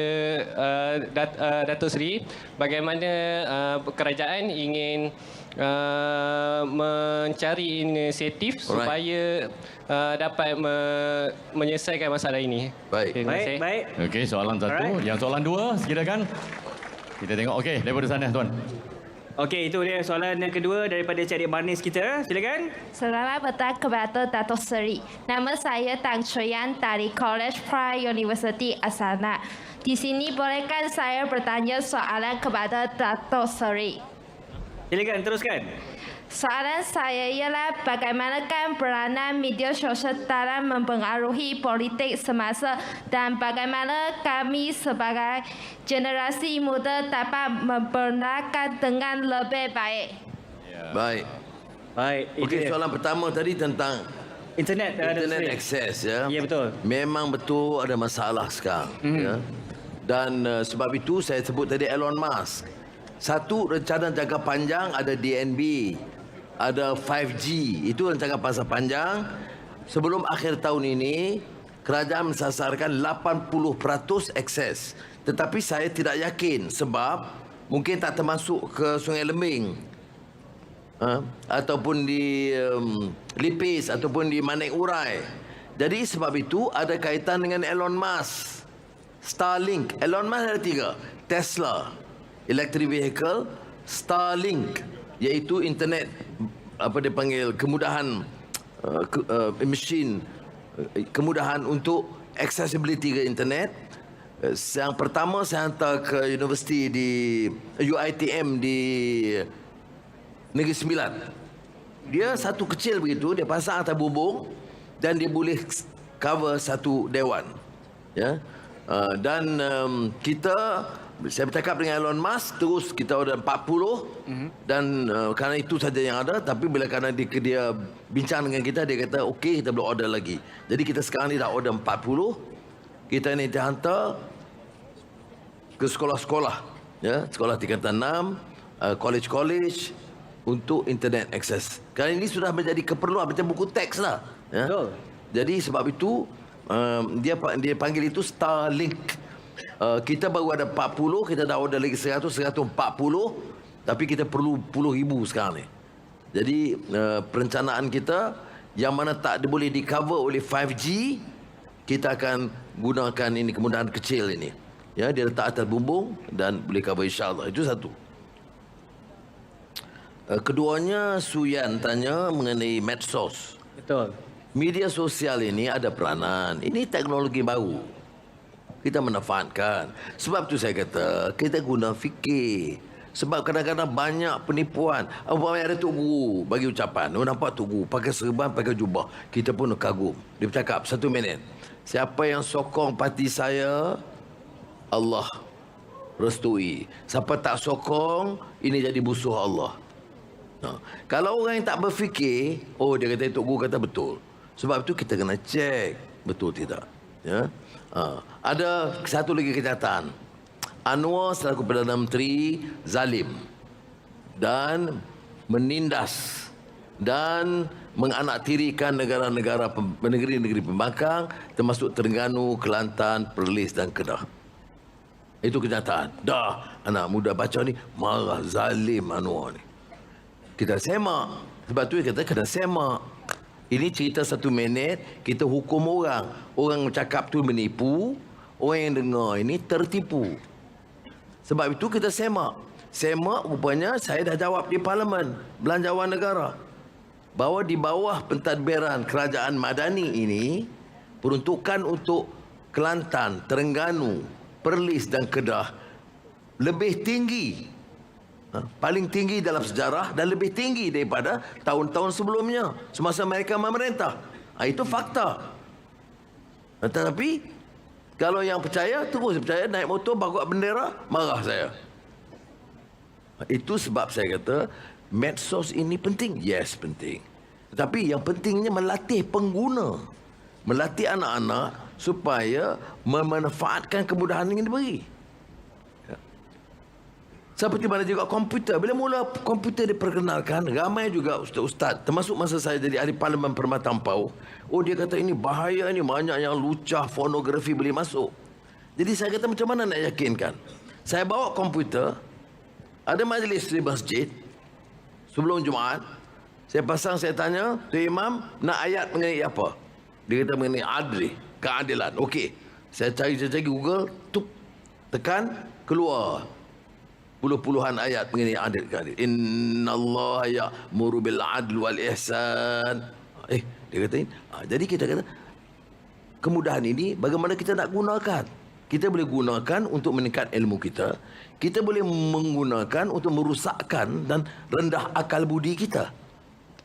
Datuk Seri, bagaimana kerajaan ingin mencari inisiatif supaya dapat menyelesaikan masalah ini. Baik. Terima kasih. Baik. Okey, soalan satu. Alright. Yang soalan dua, silakan. Kita tengok. Okey, daripada sana tuan. Okey, itu dia soalan yang kedua daripada Cik Adik Manis kita. Silakan. Selamat petang kepada Datuk Seri. Nama saya Tang Chuyan dari College Pride University Astana. Di sini bolehkan saya bertanya soalan kepada Datuk Seri? Silakan, teruskan. Soalan saya ialah bagaimanakah peranan media sosial dalam mempengaruhi politik semasa dan bagaimana kami sebagai generasi muda dapat membenarkan dengan lebih baik. Baik. Itu Okey, dia. soalan pertama tadi tentang Internet. internet access, ya. Ya, betul. Memang betul ada masalah sekarang, ya. Dan sebab itu saya sebut tadi Elon Musk. Satu, rencana jangka panjang ada DNB, ada 5G. Itu rencana jangka panjang. Sebelum akhir tahun ini, kerajaan mensasarkan 80% akses. Tetapi saya tidak yakin sebab mungkin tak termasuk ke Sungai Lembing. Ataupun di Lipis ataupun di Manik Urai. Jadi sebab itu ada kaitan dengan Elon Musk. Starlink. Elon Musk ada 3. Tesla, electric vehicle. Starlink, iaitu internet, apa dia panggil, kemudahan machine, kemudahan untuk accessibility ke internet. Yang pertama saya hantar ke universiti di UiTM di Negeri Sembilan. Dia satu kecil begitu, dia pasang atas bumbung dan dia boleh cover satu dewan. Ya. Dan saya bercakap dengan Elon Musk, terus kita order 40 dan kerana itu saja yang ada, tapi bila kerana dia bincang dengan kita, dia kata okey, kita boleh order lagi. Jadi kita sekarang ni dah order 40. Kita ni hantar ke sekolah-sekolah, ya, sekolah tingkatan 6, college-college untuk internet access. Kerana ini sudah menjadi keperluan macam buku teks lah, ya. Betul. Jadi sebab itu Dia panggil itu Starlink. Kita baru ada 40, kita dah order lagi 140, tapi kita perlu puluh ribu sekarang ni. Jadi perencanaan kita yang mana tak boleh di cover oleh 5G, kita akan gunakan ini kemudahan kecil ini. Ya, dia letak atas bumbung dan boleh cover insya-Allah. Itu satu. Keduanya, Suyan tanya mengenai medsos. Betul. Media sosial ini ada peranan. Ini teknologi baru. Kita manfaatkan. Sebab tu saya kata, kita guna fikir. Sebab kadang-kadang banyak penipuan. Umpamanya ada Tok Guru bagi ucapan. Nampak Tok Guru pakai serban, pakai jubah. Kita pun kagum. Dia bercakap 1 minit. Siapa yang sokong parti saya, Allah restui. Siapa tak sokong, ini jadi musuh Allah. Kalau orang yang tak berfikir, dia kata Tok Guru kata betul. Sebab tu kita kena cek betul tidak. Ya. Ada satu lagi kenyataan. Anwar selaku Perdana Menteri zalim dan menindas dan menganaktirikan negeri-negeri pembangkang termasuk Terengganu, Kelantan, Perlis dan Kedah. Itu kenyataan. Dah anak muda baca ni marah, zalim Anwar ni. Kita semak. Sebab tu dia kata kena semak. Ini cerita 1 minit, kita hukum orang. Orang cakap tu menipu, orang yang dengar ini tertipu. Sebab itu kita semak. Semak rupanya saya dah jawab di Parlimen Belanjawan Negara. Bahawa di bawah pentadbiran kerajaan Madani ini, peruntukan untuk Kelantan, Terengganu, Perlis dan Kedah lebih tinggi. Paling tinggi dalam sejarah dan lebih tinggi daripada tahun-tahun sebelumnya semasa mereka memerintah. Itu fakta. Tetapi kalau yang percaya, terus percaya, naik motor bawa bendera, marah saya. Itu sebab saya kata medsos ini penting. Yes, penting. Tetapi yang pentingnya melatih pengguna, melatih anak-anak supaya memanfaatkan kemudahan yang diberi. Seperti mana juga komputer. Bila mula komputer diperkenalkan, ramai juga ustaz-ustaz, termasuk masa saya jadi ahli Parlimen Permata Ampau, dia kata ini bahaya, ini banyak yang lucah, pornografi boleh masuk. Jadi saya kata macam mana nak yakinkan? Saya bawa komputer, ada majlis di masjid, sebelum Jumaat, saya pasang, saya tanya, tu Imam, nak ayat mengenai apa? Dia kata mengenai adli, keadilan. Okey, saya cari Google, tekan, keluar. Puluhan ayat mengenai adil keadilan. Innallaha ya'muru bil adl wal ihsan. Dia kata ini. Jadi kita kata kemudahan ini bagaimana kita nak gunakan. Kita boleh gunakan untuk meningkat ilmu kita. Kita boleh menggunakan untuk merusakkan dan rendah akal budi kita.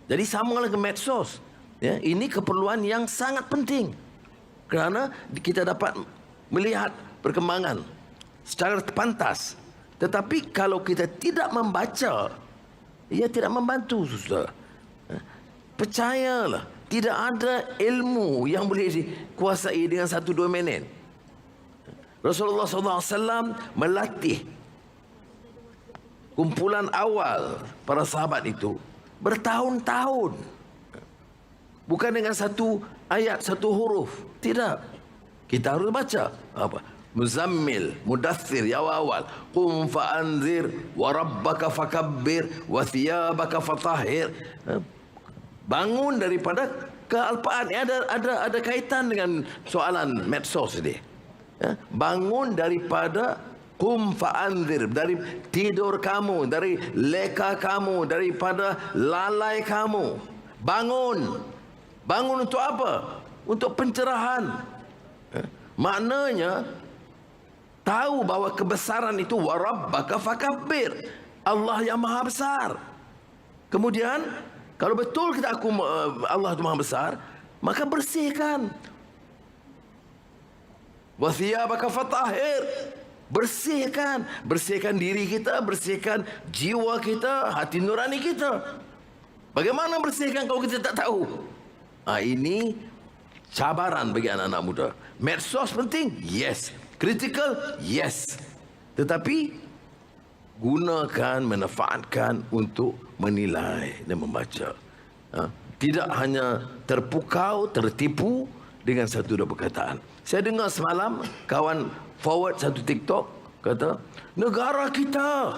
Jadi samalah ke medsos. Ya, ini keperluan yang sangat penting. Kerana kita dapat melihat perkembangan secara pantas. Tetapi kalau kita tidak membaca, ia tidak membantu, saudara. Percayalah, tidak ada ilmu yang boleh dikuasai dengan 1-2 minit. Rasulullah SAW melatih kumpulan awal para sahabat itu bertahun-tahun. Bukan dengan 1 ayat, 1 huruf. Tidak. Kita harus baca. Apa? Muzammil, Mudaththir, ya awal. Qum fa'anzir, wa rabbaka fakabbir, wa thiyabaka fatahhir. Bangun daripada kealpaan. Ada kaitan dengan soalan medsos ini. Bangun daripada qum fa'anzir, dari tidur kamu, dari leka kamu, daripada lalai kamu. Bangun. Bangun untuk apa? Untuk pencerahan. Maknanya tahu bahawa kebesaran itu wa rabbaka fakabbir. Allah yang maha besar. Kemudian kalau betul kita aku Allah itu maha besar, maka bersihkan. Wa thiyabaka fatahhir. Bersihkan diri kita, bersihkan jiwa kita, hati nurani kita. Bagaimana bersihkan kalau kita tak tahu? Ini cabaran bagi anak-anak muda. Medsos penting? Yes. Critical? Yes. Tetapi gunakan, manfaatkan untuk menilai dan membaca. Tidak hanya terpukau, tertipu, dengan satu dua perkataan. Saya dengar semalam kawan forward satu TikTok kata negara kita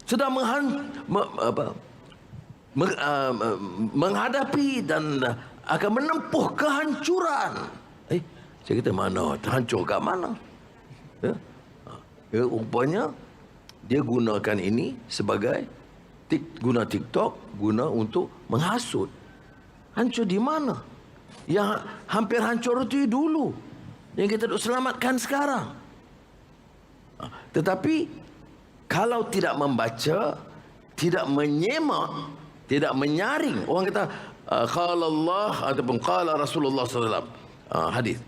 sedang menghadapi dan akan menempuh kehancuran. Saya kata mana? Terhancur kat mana? Rupanya dia gunakan ini sebagai guna TikTok, guna untuk menghasut. Hancur di mana? Yang hampir hancur itu dulu. Yang kita duk selamatkan sekarang. Tetapi kalau tidak membaca, tidak menyemak, tidak menyaring, orang kata qala Allah ataupun qala Rasulullah sallallahu hadis.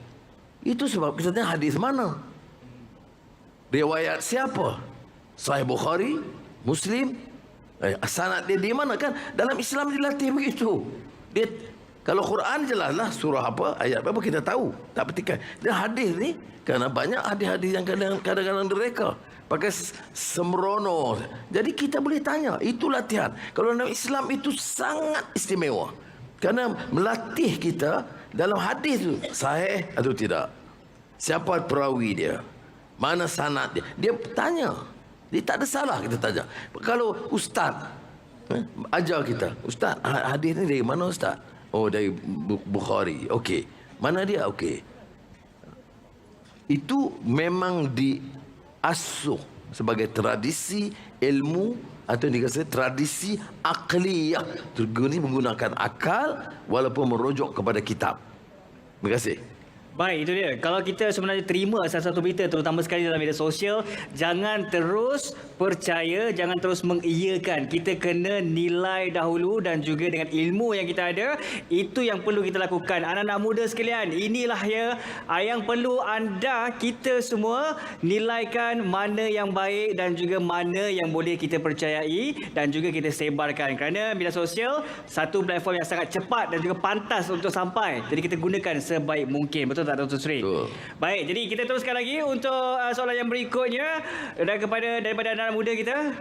Itu sebab kita tanya hadis mana? Riwayat siapa? Sahih Bukhari, Muslim, sanad dia di mana kan? Dalam Islam dilatih begitu. Dia kalau Quran jelaslah surah apa, ayat apa kita tahu. Tak petikan. Dan hadis ni kerana banyak hadis-hadis yang kadang-kadang mereka pakai sembrono. Jadi kita boleh tanya, itu latihan. Kalau dalam Islam itu sangat istimewa. Kerana melatih kita dalam hadis itu sahih atau tidak. Siapa perawi dia? Mana sanad dia? Dia tanya. Dia tak ada salah kita tanya. Kalau ustaz ajar kita, ustaz, hadis ni dari mana ustaz? Oh, dari Bukhari. Okey. Mana dia? Okey. Itu memang diasuh sebagai tradisi ilmu atau dikatakan tradisi akliyah. Terguna menggunakan akal walaupun merujuk kepada kitab. Terima kasih. Baik, itu dia. Kalau kita sebenarnya terima satu-satu berita, terutama sekali dalam media sosial, jangan terus percaya, jangan terus mengiyakan. Kita kena nilai dahulu dan juga dengan ilmu yang kita ada, itu yang perlu kita lakukan. Anak-anak muda sekalian, inilah ya yang perlu anda, kita semua nilaikan mana yang baik dan juga mana yang boleh kita percayai dan juga kita sebarkan. Kerana media sosial, satu platform yang sangat cepat dan juga pantas untuk sampai. Jadi kita gunakan sebaik mungkin. Betul tak, Dr. Sri? Baik, jadi kita teruskan lagi untuk soalan yang berikutnya dan daripada anak muda kita.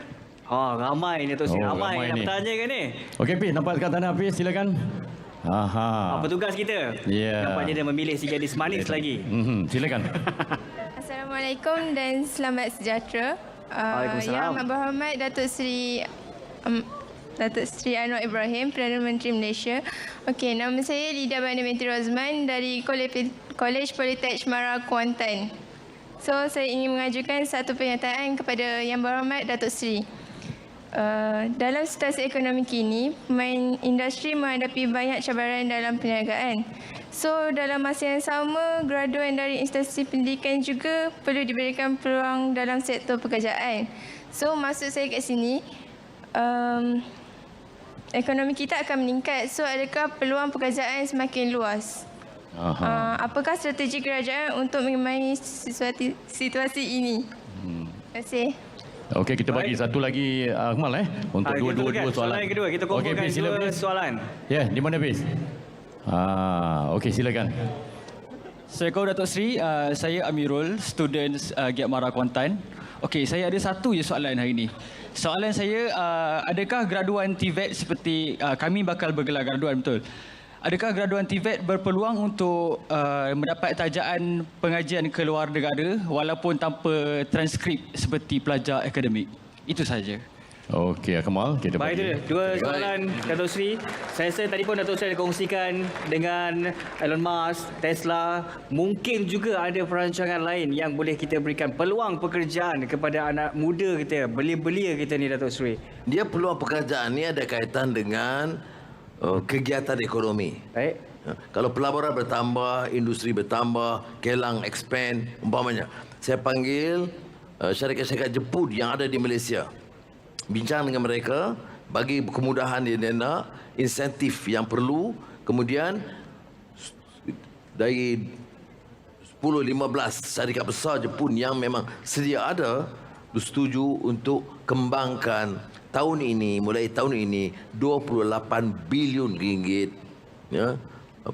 Ramai ni, Dr. Sri. Ramai nak bertanya kan ni? Okey, Hafiz, nampak kat tanah Hafiz, silakan. Petugas kita. Nampaknya dia memilih si gadis manis lagi. Silakan. Assalamualaikum dan selamat sejahtera. Waalaikumsalam. Yang berhormat Datuk Seri Anwar Ibrahim, Perdana Menteri Malaysia. Okey, nama saya Lida Banda binti Rozman dari Kolej Politek Cemara, Kuantan. So, saya ingin mengajukan satu pernyataan kepada Yang Berhormat Datuk Seri. Dalam situasi ekonomi kini, pemain industri menghadapi banyak cabaran dalam perniagaan. So, dalam masa yang sama, graduan dari instansi pendidikan juga perlu diberikan peluang dalam sektor pekerjaan. So, maksud saya kat sini, ekonomi kita akan meningkat. So, adakah peluang pekerjaan semakin luas? Apakah strategi kerajaan untuk mengembangi situasi ini? Terima kasih. Okey, kita bagi satu lagi Akmal untuk dua soalan. Soalan yang kedua, kita kumpulkan dua soalan. Ya, di mana Hafiz? Okey, silakan. Assalamualaikum Datuk Seri, saya Amirul, student Giat Mara Kuantan. Okey, saya ada satu je soalan hari ini. Soalan saya, adakah graduan TVET seperti kami bakal bergelar graduan, betul? Adakah graduan TVET berpeluang untuk mendapat tajaan pengajian ke luar negara walaupun tanpa transkrip seperti pelajar akademik? Itu saja. Okey, Akmal, kita Baik, bagi. itu dia. Dua soalan, Datuk Seri. Saya rasa tadi pun Datuk Seri kongsikan dengan Elon Musk, Tesla. Mungkin juga ada perancangan lain yang boleh kita berikan peluang pekerjaan kepada anak muda kita, belia-belia kita ni, Datuk Seri. Dia peluang pekerjaan ni ada kaitan dengan kegiatan ekonomi. Baik. Kalau pelaburan bertambah, industri bertambah, kilang expand, umpamanya. Saya panggil syarikat-syarikat Jepun yang ada di Malaysia. Bincang dengan mereka, bagi kemudahan dia nak, insentif yang perlu, kemudian dari 10-15 syarikat besar Jepun yang memang sedia ada, bersetuju untuk kembangkan mulai tahun ini 28 bilion ringgit ya,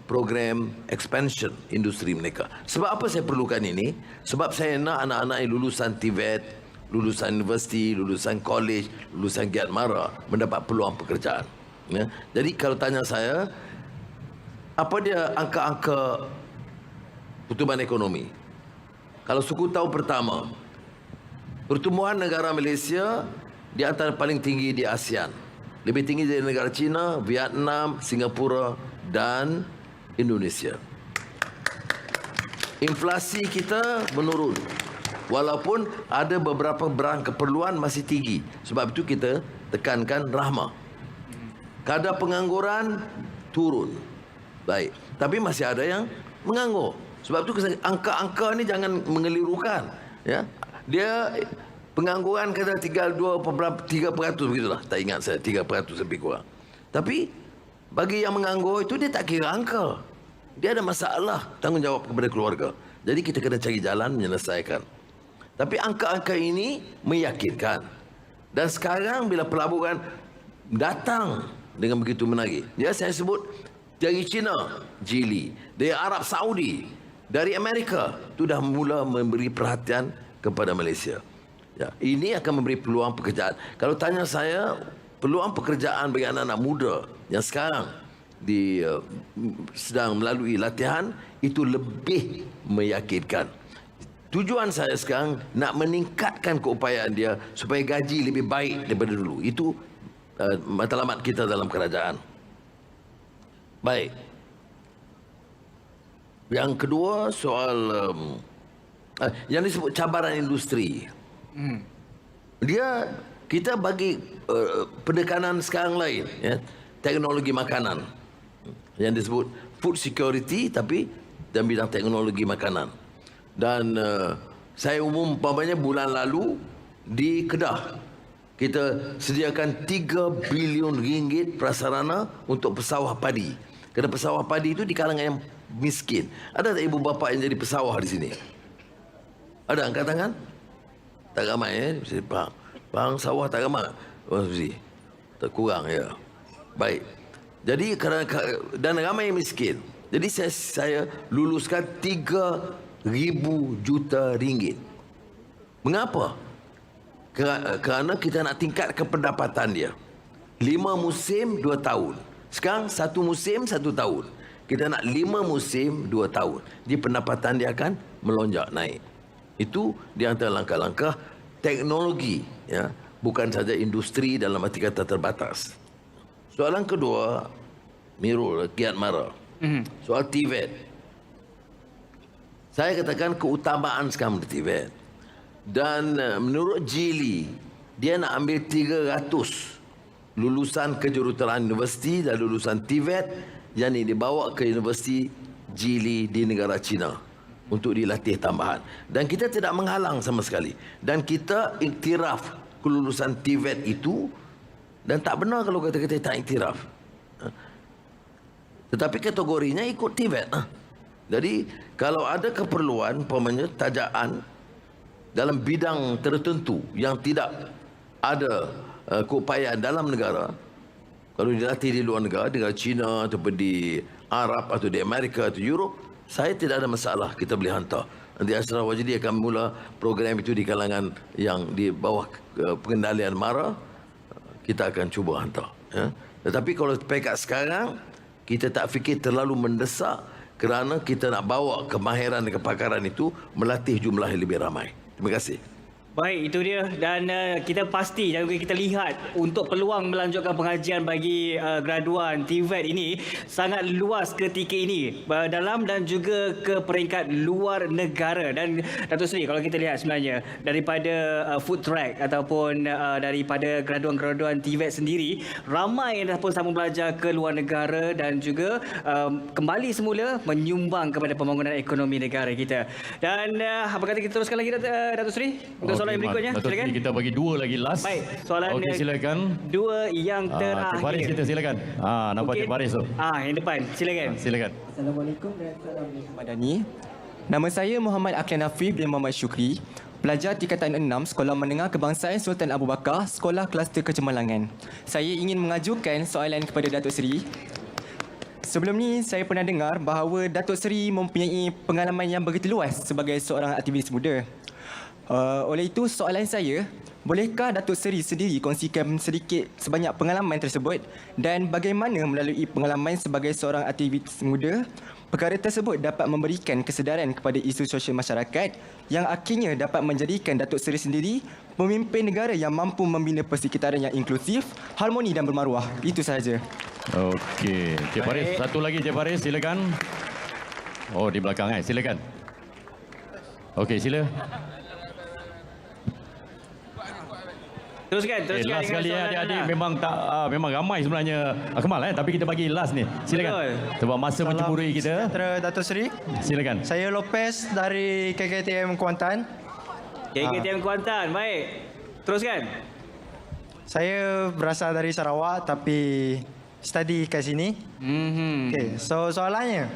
program expansion industri mereka. Sebab apa saya perlukan ini? Sebab saya nak anak-anak yang lulusan TVET, lulusan universiti, lulusan college, lulusan Giat Mara mendapat peluang pekerjaan. Ya. Jadi kalau tanya saya, apa dia angka-angka pertumbuhan ekonomi. Kalau suku tahu pertama, pertumbuhan negara Malaysia di antara paling tinggi di ASEAN. Lebih tinggi dari negara China, Vietnam, Singapura dan Indonesia. Inflasi kita menurun. Walaupun ada beberapa barang keperluan masih tinggi. Sebab itu kita tekankan rahmah. Kadar pengangguran turun. Baik. Tapi masih ada yang menganggur. Sebab itu angka-angka ni jangan mengelirukan. Ya. Dia pengangguran kata 3% begitulah. Tak ingat saya 3% lebih kurang. Tapi bagi yang menganggur itu dia tak kira angka. Dia ada masalah tanggungjawab kepada keluarga. Jadi kita kena cari jalan menyelesaikan. Tapi angka-angka ini meyakinkan. Dan sekarang bila pelaburan datang dengan begitu menagih. Ya, saya sebut dari China, Geely, dari Arab Saudi, dari Amerika, itu dah mula memberi perhatian kepada Malaysia. Ya, ini akan memberi peluang pekerjaan. Kalau tanya saya, peluang pekerjaan bagi anak-anak muda yang sekarang sedang melalui latihan, itu lebih meyakinkan. Tujuan saya sekarang nak meningkatkan keupayaan dia supaya gaji lebih baik daripada dulu. Itu matlamat kita dalam kerajaan. Baik. Yang kedua soal yang disebut cabaran industri. Kita bagi pendekanan sekarang lain, ya, teknologi makanan yang disebut food security, tapi dalam bidang teknologi makanan. Dan saya umpamanya bulan lalu di Kedah kita sediakan 3 bilion ringgit prasarana untuk pesawah padi. Kerana pesawah padi itu di kalangan yang miskin. Ada tak ibu bapa yang jadi pesawah di sini? Ada angkat tangan? Tak ramai Bang sawah tak ramai. Oh, tak kurang ya. Baik. Jadi dan ramai yang miskin. Jadi saya luluskan 3,000 juta ringgit. Mengapa? Kerana kita nak tingkatkan pendapatan dia. 5 musim 2 tahun. Sekarang 1 musim 1 tahun. Kita nak 5 musim 2 tahun. Jadi pendapatan dia akan melonjak naik. Itu di antara langkah-langkah teknologi, ya, bukan saja industri dalam arti kata terbatas. Soalan kedua, Mirul kiat marah. Soal TVET. Saya katakan keutamaan sekarang di TVET. Dan menurut Geely, dia nak ambil 300 lulusan kejuruteraan universiti dan lulusan TVET yang dibawa ke universiti Geely di negara China untuk dilatih tambahan. Dan kita tidak menghalang sama sekali. Dan kita iktiraf kelulusan TVET itu, dan tak benar kalau kata kita tak iktiraf. Tetapi kategorinya ikut TVET. Jadi kalau ada keperluan, umpamanya tajaan dalam bidang tertentu yang tidak ada keupayaan dalam negara, kalau dilatih di luar negara, negara China ataupun di Arab atau di Amerika atau Europe, saya tidak ada masalah, kita boleh hantar. Nanti Ashraf Wajdi akan mula program itu di kalangan yang di bawah pengendalian MARA, kita akan cuba hantar. Ya. Tetapi kalau pekat sekarang, kita tak fikir terlalu mendesak kerana kita nak bawa kemahiran dan kepakaran itu melatih jumlah yang lebih ramai. Terima kasih. Baik, itu dia. Dan kita pasti dan kita lihat untuk peluang melanjutkan pengajian bagi graduan TVET ini sangat luas ketika ini dalam dan juga ke peringkat luar negara. Dan Datuk Seri, kalau kita lihat sebenarnya daripada food track ataupun daripada graduan-graduan TVET sendiri, ramai yang dah pun sama belajar ke luar negara dan juga kembali semula menyumbang kepada pembangunan ekonomi negara kita. Dan apa kata kita teruskan lagi Datuk Seri untuk soalan yang berikutnya, silakan. Kita bagi 2 lagi last. Baik, soalan okey, silakan. 2 yang terakhir. Baris kita silakan. Nampak Cik Baris tu. Yang depan, silakan. Silakan. Assalamualaikum dan salam Madani. Nama saya Muhammad Aklan Afif bin Muhammad Syukri, pelajar tingkatan 6 Sekolah Menengah Kebangsaan Sultan Abu Bakar, Sekolah Kluster Kecemerlangan. Saya ingin mengajukan soalan kepada Datuk Seri. Sebelum ni saya pernah dengar bahawa Datuk Seri mempunyai pengalaman yang begitu luas sebagai seorang aktivis muda. Oleh itu soalan saya, bolehkah Datuk Seri sendiri kongsikan sedikit sebanyak pengalaman tersebut dan bagaimana melalui pengalaman sebagai seorang aktivis muda Perkara tersebut dapat memberikan kesedaran kepada isu sosial masyarakat yang akhirnya dapat menjadikan Datuk Seri sendiri pemimpin negara yang mampu membina persekitaran yang inklusif, harmoni dan bermaruah. Itu sahaja. Okey. Cik Faris, satu lagi Cik Faris, silakan. Oh, di belakang silakan. Okey, sila. Teruskan Last dengan sekali soalan adik-adik anda. memang ramai sebenarnya Akmal tapi kita bagi last ni. Silakan. Betul. Sebab masa mencemburui kita. Sejahtera Datuk Seri. Silakan. Saya Lopez dari KKTM Kuantan. KKTM Kuantan, baik. Teruskan. Saya berasal dari Sarawak tapi study kat sini. Okay, so soalannya,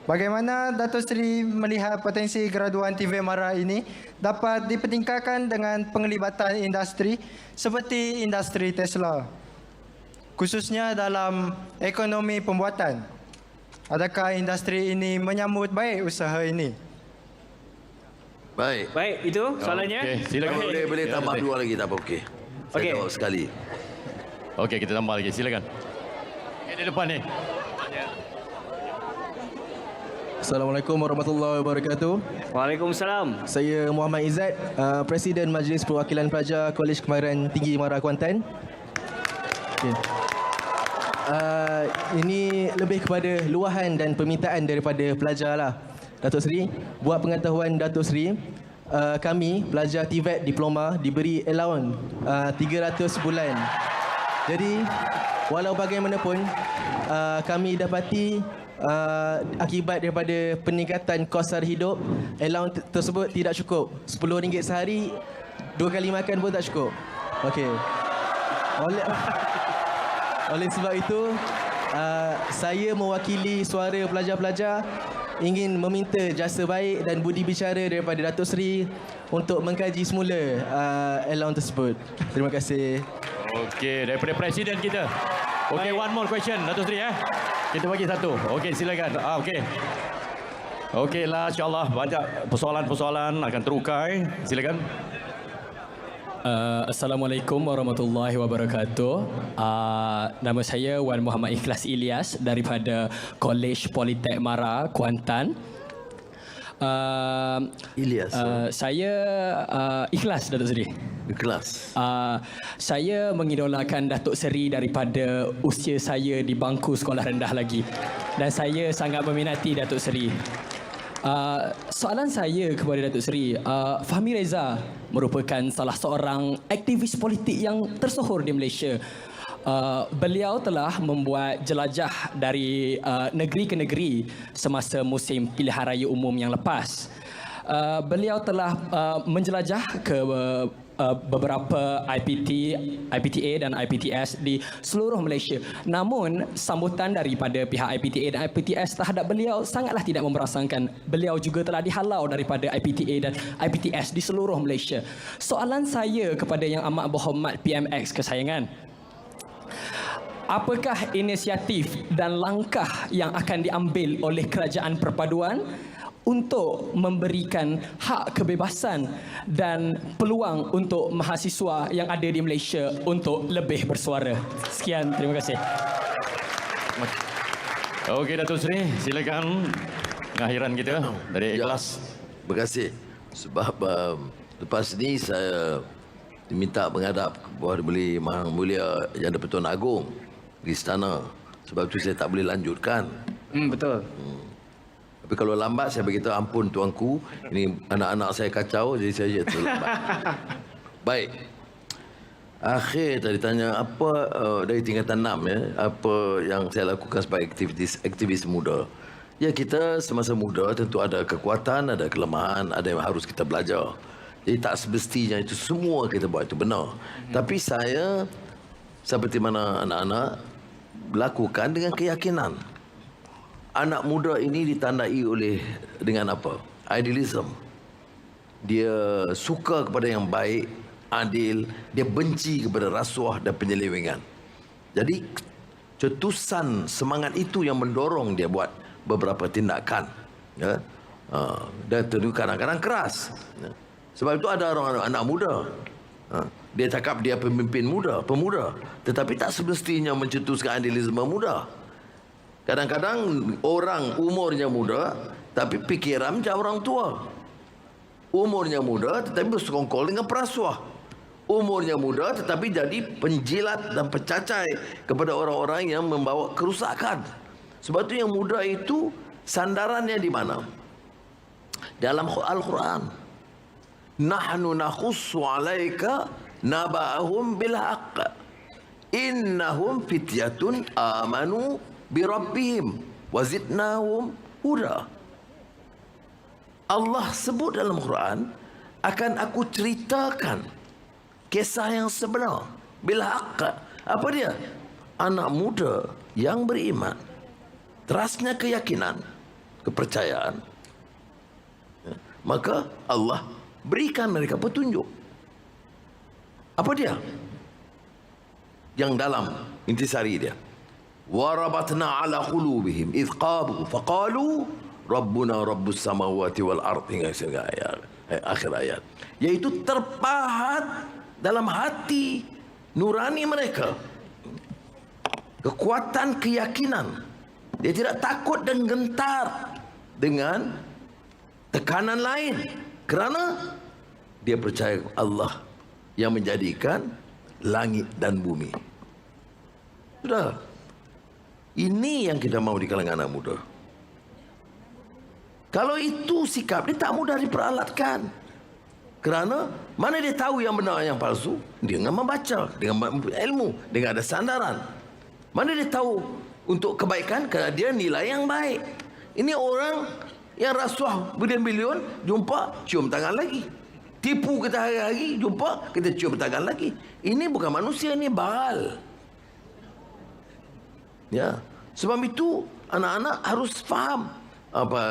bagaimana Datuk Seri melihat potensi graduan TVET MARA ini dapat dipertingkatkan dengan penglibatan industri seperti industri Tesla, khususnya dalam ekonomi pembuatan? Adakah industri ini menyambut baik usaha ini? Baik. Baik, itu soalannya. Okey, silakan. Kalau boleh tambah dua lagi tak apa, okey. Saya Okey. jawab sekali. Okey, kita tambah lagi. Silakan. Di depan ni. Assalamualaikum warahmatullahi wabarakatuh. Waalaikumsalam. Saya Muhammad Izzat, Presiden Majlis Perwakilan Pelajar Kolej Kemahiran Tinggi MARA Kuantan. Okay. Ini lebih kepada luahan dan permintaan daripada pelajar lah. Datuk Seri, buat pengetahuan Datuk Seri, kami pelajar TVET Diploma diberi allowance 300 bulan. Jadi walau bagaimanapun kami dapati akibat daripada peningkatan kos sara hidup, allowance tersebut tidak cukup. RM10 sehari, 2 kali makan pun tak cukup. Okey. Oleh sebab itu, saya mewakili suara pelajar-pelajar ingin meminta jasa baik dan budi bicara daripada Datuk Seri untuk mengkaji semula allowance tersebut. Terima kasih. Okey, daripada Presiden kita. Okey, one more question Datuk Seri Kita bagi satu. Okey, silakan. Okey. Okeylah, insya-Allah banyak persoalan-persoalan akan terukai. Silakan. Assalamualaikum warahmatullahi wabarakatuh. Nama saya Wan Muhammad Ikhlas Ilyas daripada Kolej Politek MARA Kuantan. Ilyas. Saya ikhlas Datuk Seri. Ikhlas. Saya mengidolakan Datuk Seri daripada usia saya di bangku sekolah rendah lagi. Dan saya sangat meminati Datuk Seri. Soalan saya kepada Datuk Seri, Fahmi Reza merupakan salah seorang aktivis politik yang tersohor di Malaysia. Beliau telah membuat jelajah dari negeri ke negeri semasa musim pilihan raya umum yang lepas. Beliau telah menjelajah ke beberapa IPTA dan IPTS di seluruh Malaysia. Namun sambutan daripada pihak IPTA dan IPTS terhadap beliau sangatlah tidak memerasakan. Beliau juga telah dihalau daripada IPTA dan IPTS di seluruh Malaysia. Soalan saya kepada Yang Amat Berhormat PMX kesayangan, apakah inisiatif dan langkah yang akan diambil oleh Kerajaan Perpaduan untuk memberikan hak kebebasan dan peluang untuk mahasiswa yang ada di Malaysia untuk lebih bersuara? Sekian, terima kasih. Okey, Datuk Seri, silakan pengakhiran kita dari Ikhlas. Terima kasih. Sebab lepas ni saya diminta menghadap Buah Beli Yang Mulia Yang di-Pertuan Agong di istana. Sebab itu saya tak boleh lanjutkan. Betul. Tapi kalau lambat saya beritahu, ampun tuanku, ini anak-anak saya kacau, jadi saya terlambat. Baik. Akhir tadi tanya apa dari tingkatan 6 apa yang saya lakukan sebagai aktivis muda. Ya, kita semasa muda tentu ada kekuatan, ada kelemahan, ada yang harus kita belajar. Jadi tak semestinya itu semua kita buat itu benar. Tapi saya seperti mana anak-anak lakukan dengan keyakinan. Anak muda ini ditandai dengan apa? Idealism. Dia suka kepada yang baik, adil, dia benci kepada rasuah dan penyelewengan. Jadi cetusan semangat itu yang mendorong dia buat beberapa tindakan. Ya? Dan tentu kadang-kadang keras. Ya? Sebab itu ada orang anak muda. Dia cakap dia pemimpin muda, pemuda. Tetapi tak semestinya mencetuskan idealisme muda. Kadang-kadang orang umurnya muda tapi pikiran macam orang tua. Umurnya muda tetapi bersekongkol dengan perasuah. Umurnya muda tetapi jadi penjilat dan pencacai kepada orang-orang yang membawa kerusakan. Sebab itu yang muda itu sandarannya di mana? Dalam Al-Quran. Nahnu nakhussu 'alaika naba'ahum bil haqq. Innahum fityatun amanu bi rabbihim wa zidnahum huda. Allah sebut dalam Quran, akan aku ceritakan kisah yang sebenar bil haqq. Apa dia? Anak muda yang beriman, terasnya keyakinan, kepercayaan. Maka Allah berikan mereka petunjuk. Apa dia? Yang dalam intisari dia. Warabatna ala qulubihim idh qabu faqalu rabbuna rabbus samawati wal ardi, akhir ayat. Yaitu terpahat dalam hati nurani mereka kekuatan keyakinan. Dia tidak takut dan gentar dengan tekanan lain, kerana dia percaya Allah yang menjadikan langit dan bumi. Sudah. Ini yang kita mau di kalangan anak muda. Kalau itu sikap, dia tak mudah diperalatkan. Kerana mana dia tahu yang benar yang palsu? Dengan membaca, dengan ilmu, dengan ada sandaran. Mana dia tahu untuk kebaikan? Kerana dia nilai yang baik. Ini orang yang rasuah bilion-bilion, jumpa cium tangan lagi. Tipu kita hari-hari, jumpa kita cium tangan lagi. Ini bukan manusia, ini baral. Ya, sebab itu anak-anak harus faham. Apa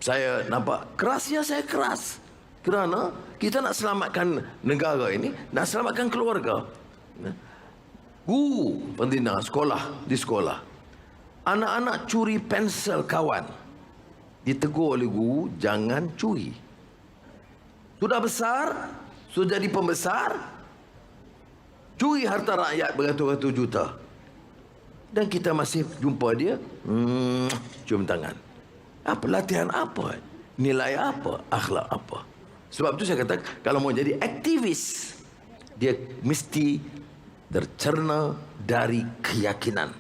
saya nampak keras, ya saya keras. Kerana kita nak selamatkan negara ini, nak selamatkan keluarga. Guru pendidikan di sekolah. Anak-anak curi pensel kawan, ditegur oleh guru, jangan curi. Sudah besar, sudah jadi pembesar, curi harta rakyat beratus-ratus juta. Dan kita masih jumpa dia, cium tangan. Apa latihan apa? Nilai apa? Akhlak apa? Sebab itu saya kata, kalau mau jadi aktivis, dia mesti tercerna dari keyakinan,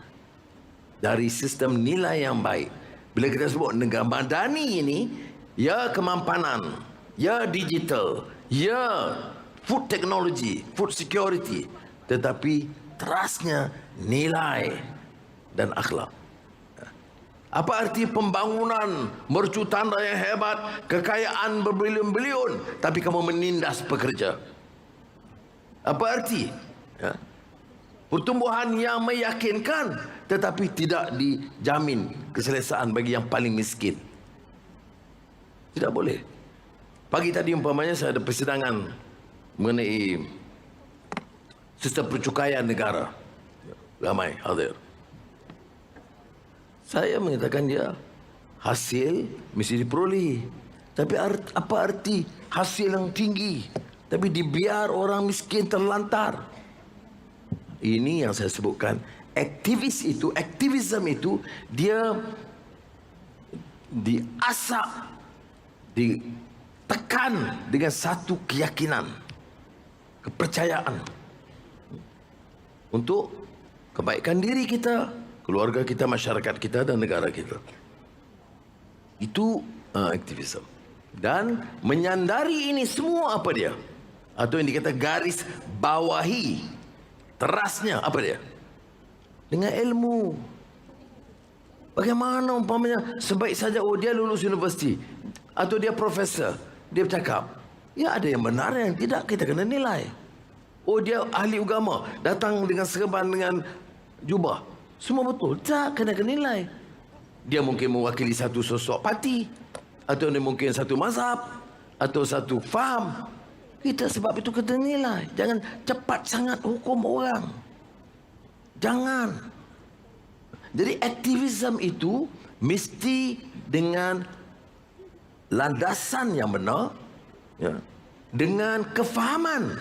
dari sistem nilai yang baik. Bila kita sebut negara madani ini, ya kemampanan, ya digital, ya food technology, food security, tetapi terasnya nilai dan akhlak. Apa arti pembangunan mercu tanda yang hebat, kekayaan berbilion-bilion, tapi kamu menindas pekerja? Apa arti? Ya. Pertumbuhan yang meyakinkan, tetapi tidak dijamin keselesaan bagi yang paling miskin. Tidak boleh. Pagi tadi umpamanya saya ada persidangan mengenai sistem percukaian negara. Ramai hadir. Saya mengatakan dia hasil mesti diperoleh. Tapi apa arti hasil yang tinggi tapi dibiar orang miskin terlantar? Ini yang saya sebutkan. Aktivisme itu dia diasah, ditekan dengan satu keyakinan, kepercayaan untuk kebaikan diri kita, keluarga kita, masyarakat kita dan negara kita. Itu aktivisme. Dan menyandari ini semua apa dia? Atau yang dikata garis bawahi, terasnya apa dia? Dengan ilmu. Bagaimana umpamanya sebaik saja dia lulus universiti atau dia profesor, dia bercakap, ya ada yang benar yang tidak, kita kena nilai. Dia ahli agama, datang dengan serban dengan jubah, semua betul, tak kena nilai. Dia mungkin mewakili satu sosok parti, atau dia mungkin satu mazhab, atau satu faham. Kita sebab itu kena nilai. Jangan cepat sangat hukum orang. Jangan. Jadi aktivisme itu mesti dengan landasan yang benar, ya, dengan kefahaman.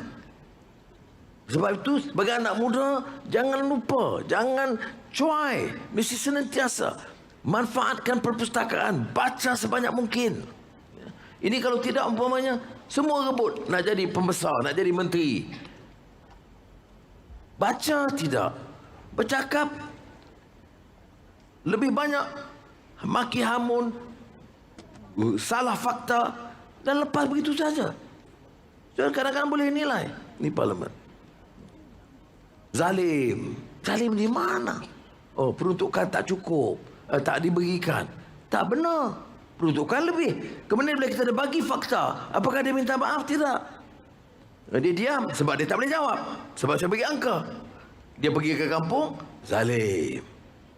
Sebab itu sebagai anak muda, jangan lupa, jangan cuai, mesti senantiasa manfaatkan perpustakaan, baca sebanyak mungkin. Ini kalau tidak umpamanya semua rebut nak jadi pembesar, nak jadi menteri. Baca tidak, bercakap lebih banyak maki hamun, salah fakta dan lepas begitu saja. Jadi kadang-kadang boleh nilai ni parlimen. Zalim. Zalim di mana? Oh, peruntukan tak cukup, tak diberikan. Tak benar. Peruntukan lebih. Kemudian bila kita dah bagi fakta, apakah dia minta maaf? Tidak. Dia diam sebab dia tak boleh jawab. Sebab saya bagi angka. Dia pergi ke kampung, zalim.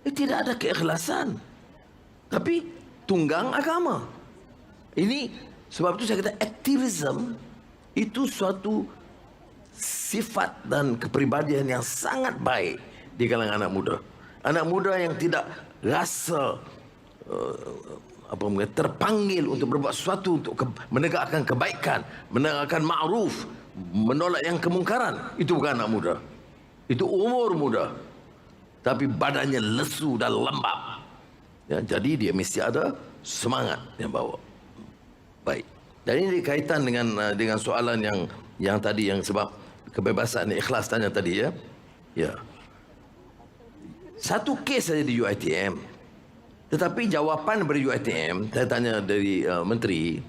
Tidak ada keikhlasan. Tapi tunggang agama. Ini sebab itu saya kata aktivisme itu suatu sifat dan kepribadian yang sangat baik di kalangan anak muda. Anak muda yang tidak rasa terpanggil untuk berbuat sesuatu untuk menegakkan kebaikan, menegakkan ma'ruf, menolak yang kemungkaran. Itu bukan anak muda. Itu umur muda. Tapi badannya lesu dan lembab. Ya, jadi dia mesti ada semangat yang bawa. Baik. Dan ini kaitan dengan soalan yang tadi, yang sebab kebebasan ikhlas tanya tadi ya. Ya. Satu kes saja di UiTM. Tetapi jawapan dari UiTM, saya tanya dari Menteri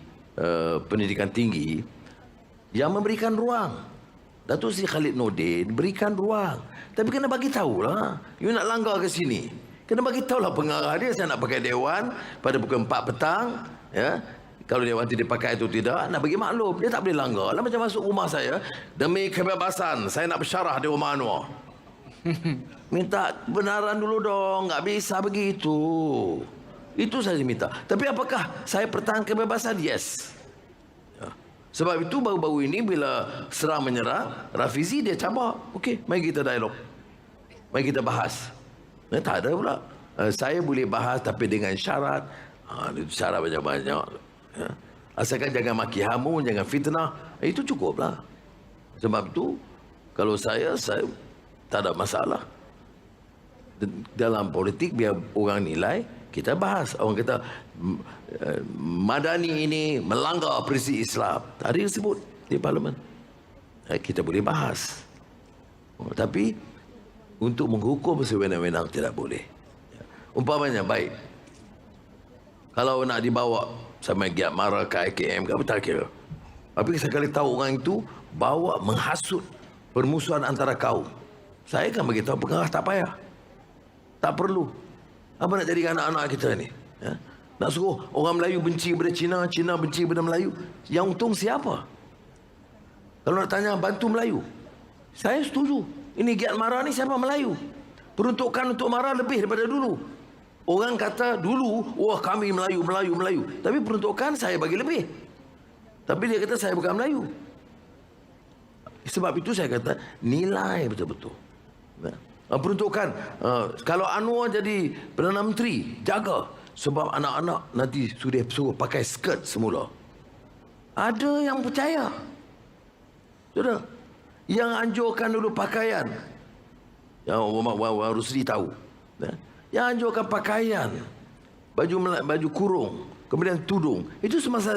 Pendidikan Tinggi, yang memberikan ruang. Datuk Seri Khalid Nordin berikan ruang. Tapi kena bagi tahulah, you nak langgar ke sini. Kena bagi tahulah pengarah dia, saya nak pakai dewan pada pukul 4 petang, ya. Kalau dewan tidak pakai itu tidak, nak bagi maklum. Dia tak boleh langgar. Lah macam masuk rumah saya, demi kebebasan, saya nak bersyarah di rumah Anwar. Minta kebenaran dulu dong, tak bisa begitu. Itu saja minta. Tapi apakah saya pertahan kebebasan? Yes. Ya. Sebab itu baru-baru ini bila serang menyerang, Rafizi dia cabar. Okey, mari kita dialog. Mari kita bahas. Tak ada pula. Saya boleh bahas tapi dengan syarat. Syarat banyak-banyak. Ya. Asalkan jangan maki hamun, jangan fitnah, itu cukuplah. Sebab itu kalau saya tak ada masalah. Dalam politik biar orang nilai, kita bahas. Orang kata Madani ini melanggar prinsip Islam, tadi disebut di parlimen. Kita boleh bahas. Tapi untuk menghukum sewenang-wenang tidak boleh. Umpamanya baik, kalau nak dibawa sama Giat Mara ke IKM ke apa tak kira. Tapi sekali tahu orang itu bawa menghasut permusuhan antara kaum, saya akan beritahu pengarah tak payah. Tak perlu. Apa nak jadikan anak-anak kita ni? Ya? Nak suruh orang Melayu benci kepada Cina, Cina benci kepada Melayu. Yang untung siapa? Kalau nak tanya bantu Melayu, saya setuju. Ini Giat Mara ni siapa? Melayu. Peruntukan untuk Mara lebih daripada dulu. Orang kata dulu, wah kami Melayu. Tapi peruntukan saya bagi lebih. Tapi dia kata saya bukan Melayu. Sebab itu saya kata nilai betul-betul. Peruntukan, kalau Anwar jadi Perdana Menteri, jaga. Sebab anak-anak nanti suruh pakai skirt semula. Ada yang percaya. Sudah. Yang anjurkan dulu pakaian. Yang Wan Rusdi tahu. Yang anjurkan pakaian, baju kurung, kemudian tudung. Itu semasa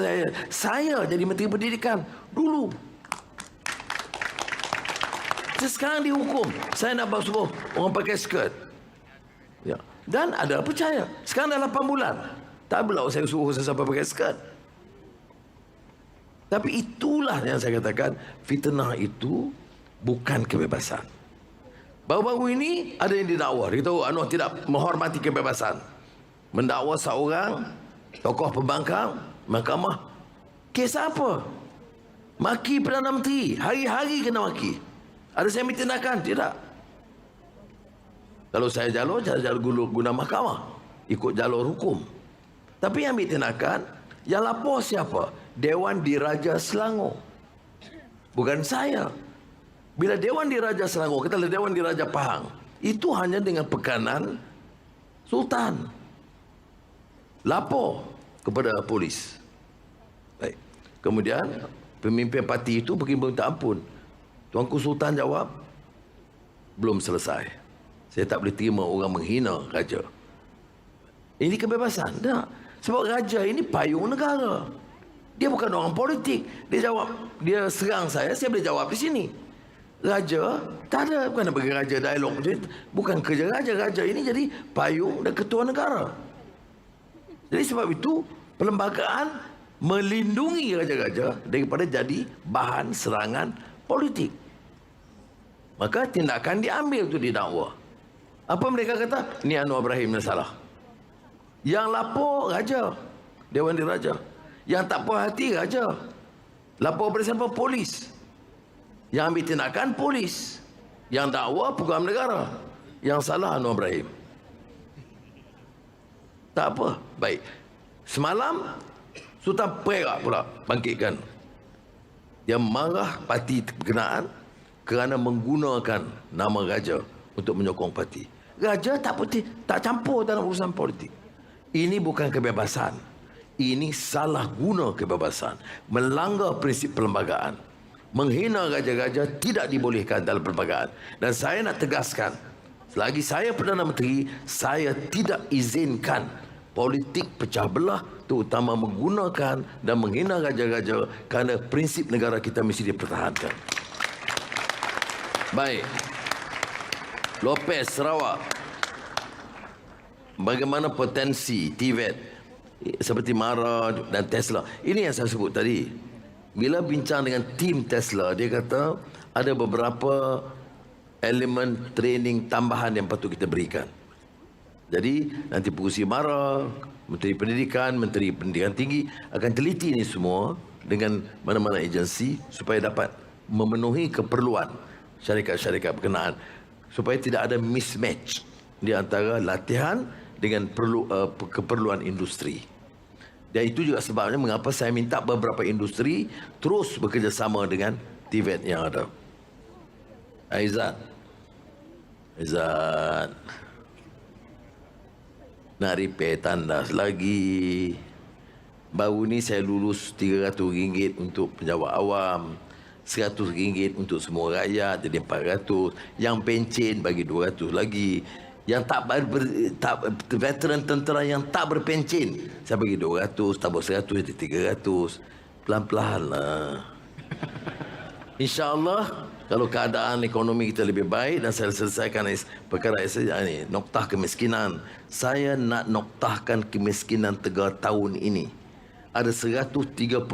saya jadi Menteri Pendidikan dulu. Sekarang dihukum. Saya nak suruh orang pakai skirt. Ya. Dan ada percaya. Sekarang dah 8 bulan. Tak pula saya suruh sesiapa pakai skirt. Tapi itulah yang saya katakan, fitnah itu bukan kebebasan. Baru-baru ini ada yang didakwa. Dia tahu Anwar tidak menghormati kebebasan. Mendakwa seorang tokoh pembangkang mahkamah. Kes apa? Maki Perdana Menteri. Hari-hari kena maki. Ada saya ambil tindakan? Tidak. Kalau saya jalur guna mahkamah. Ikut jalur hukum. Tapi yang ambil tindakan, yang lapor siapa? Dewan Diraja Selangor. Bukan saya. Bila Dewan Diraja Selangor, kita lihat Dewan Diraja Pahang, itu hanya dengan pekanan Sultan. Lapor kepada polis. Baik. Kemudian pemimpin parti itu pergi minta ampun. Tuanku Sultan jawab, belum selesai. Saya tak boleh terima orang menghina raja. Ini kebebasan. Tak. Sebab raja ini payung negara. Dia bukan orang politik. Dia jawab, dia serang saya boleh jawab di sini. Raja, tak ada, bukan nak bagi raja dialog. Bukan kerja raja. Raja ini jadi payung dan ketua negara. Jadi sebab itu, perlembagaan melindungi raja-raja daripada jadi bahan serangan politik. Maka tindakan diambil tu didakwa. Apa mereka kata? Ni Anwar Ibrahim yang salah. Yang lapor raja, Dewan Diraja. Yang tak puas hati raja. Lapor pada siapa? Polis. Yang ambil tindakan polis. Yang dakwa peguam negara. Yang salah Anwar Ibrahim. Tak apa. Baik. Semalam Sultan Perak pula bangkitkan. Dia marah parti berkenaan kerana menggunakan nama raja untuk menyokong parti. Raja tak campur dalam urusan politik. Ini bukan kebebasan. Ini salah guna kebebasan. Melanggar prinsip perlembagaan. Menghina raja-raja tidak dibolehkan dalam perlembagaan. Dan saya nak tegaskan, selagi saya Perdana Menteri, saya tidak izinkan politik pecah belah, terutama menggunakan dan menghina raja-raja, kerana prinsip negara kita mesti dipertahankan. Baik. Lopez, Sarawak. Bagaimana potensi TVET seperti Mara dan Tesla. Ini yang saya sebut tadi. Bila bincang dengan tim Tesla, dia kata ada beberapa elemen training tambahan yang patut kita berikan. Jadi nanti Pengerusi Mara, Menteri Pendidikan, Menteri Pendidikan Tinggi akan teliti ini semua dengan mana-mana agensi supaya dapat memenuhi keperluan syarikat-syarikat berkenaan, supaya tidak ada mismatch di antara latihan dengan keperluan industri. Dan itu juga sebabnya mengapa saya minta beberapa industri terus bekerjasama dengan TVET yang ada. Aizat. Nak repair tandas lagi. Baru ni saya lulus RM300 untuk pejabat awam, RM100 untuk semua rakyat, jadi RM400. Yang pencen bagi RM200 lagi. Yang tak veteran tentera yang tak berpencen, saya bagi RM200, tambah RM100 jadi RM300. Pelan-pelan lah. InsyaAllah, kalau keadaan ekonomi kita lebih baik dan saya selesaikan perkara ini, noktah kemiskinan. Saya nak noktahkan kemiskinan Tegar tahun ini. Ada 130,000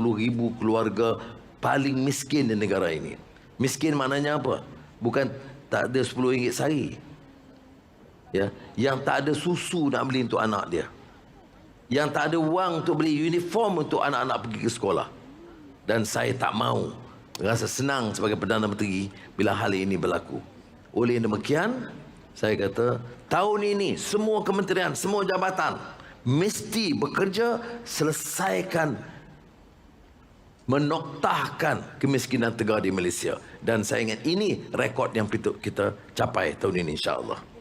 keluarga paling miskin di negara ini. Miskin maknanya apa? Bukan tak ada RM10 sehari. Ya, yang tak ada susu nak beli untuk anak dia. Yang tak ada wang untuk beli uniform untuk anak-anak pergi ke sekolah. Dan saya tak mahu rasa senang sebagai Perdana Menteri bila hal ini berlaku. Oleh demikian, saya kata tahun ini semua kementerian, semua jabatan mesti bekerja selesaikan menoktahkan kemiskinan Tegar di Malaysia. Dan saya ingat ini rekod yang kita capai tahun ini, insya-Allah.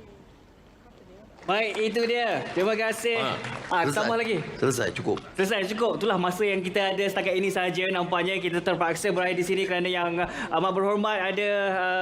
Baik, itu dia. Terima kasih. Tambah lagi. Selesai, cukup. Selesai, cukup. Itulah masa yang kita ada setakat ini saja. Nampaknya kita terpaksa berakhir di sini kerana yang amat berhormat ada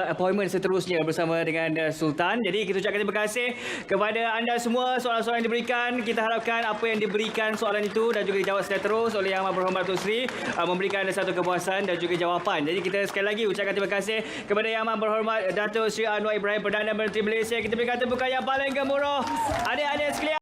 appointment seterusnya bersama dengan Sultan. Jadi kita ucapkan terima kasih kepada anda semua. Soalan-soalan yang diberikan, kita harapkan apa yang diberikan soalan itu dan juga dijawab secara terus oleh Yang Amat Berhormat Datuk Seri memberikan satu kepuasan dan juga jawapan. Jadi kita sekali lagi ucapkan terima kasih kepada Yang Amat Berhormat Datuk Seri Anwar Ibrahim, Perdana Menteri Malaysia. Kita berikan tepukan yang paling gemuruh. Adik-adik sekalian.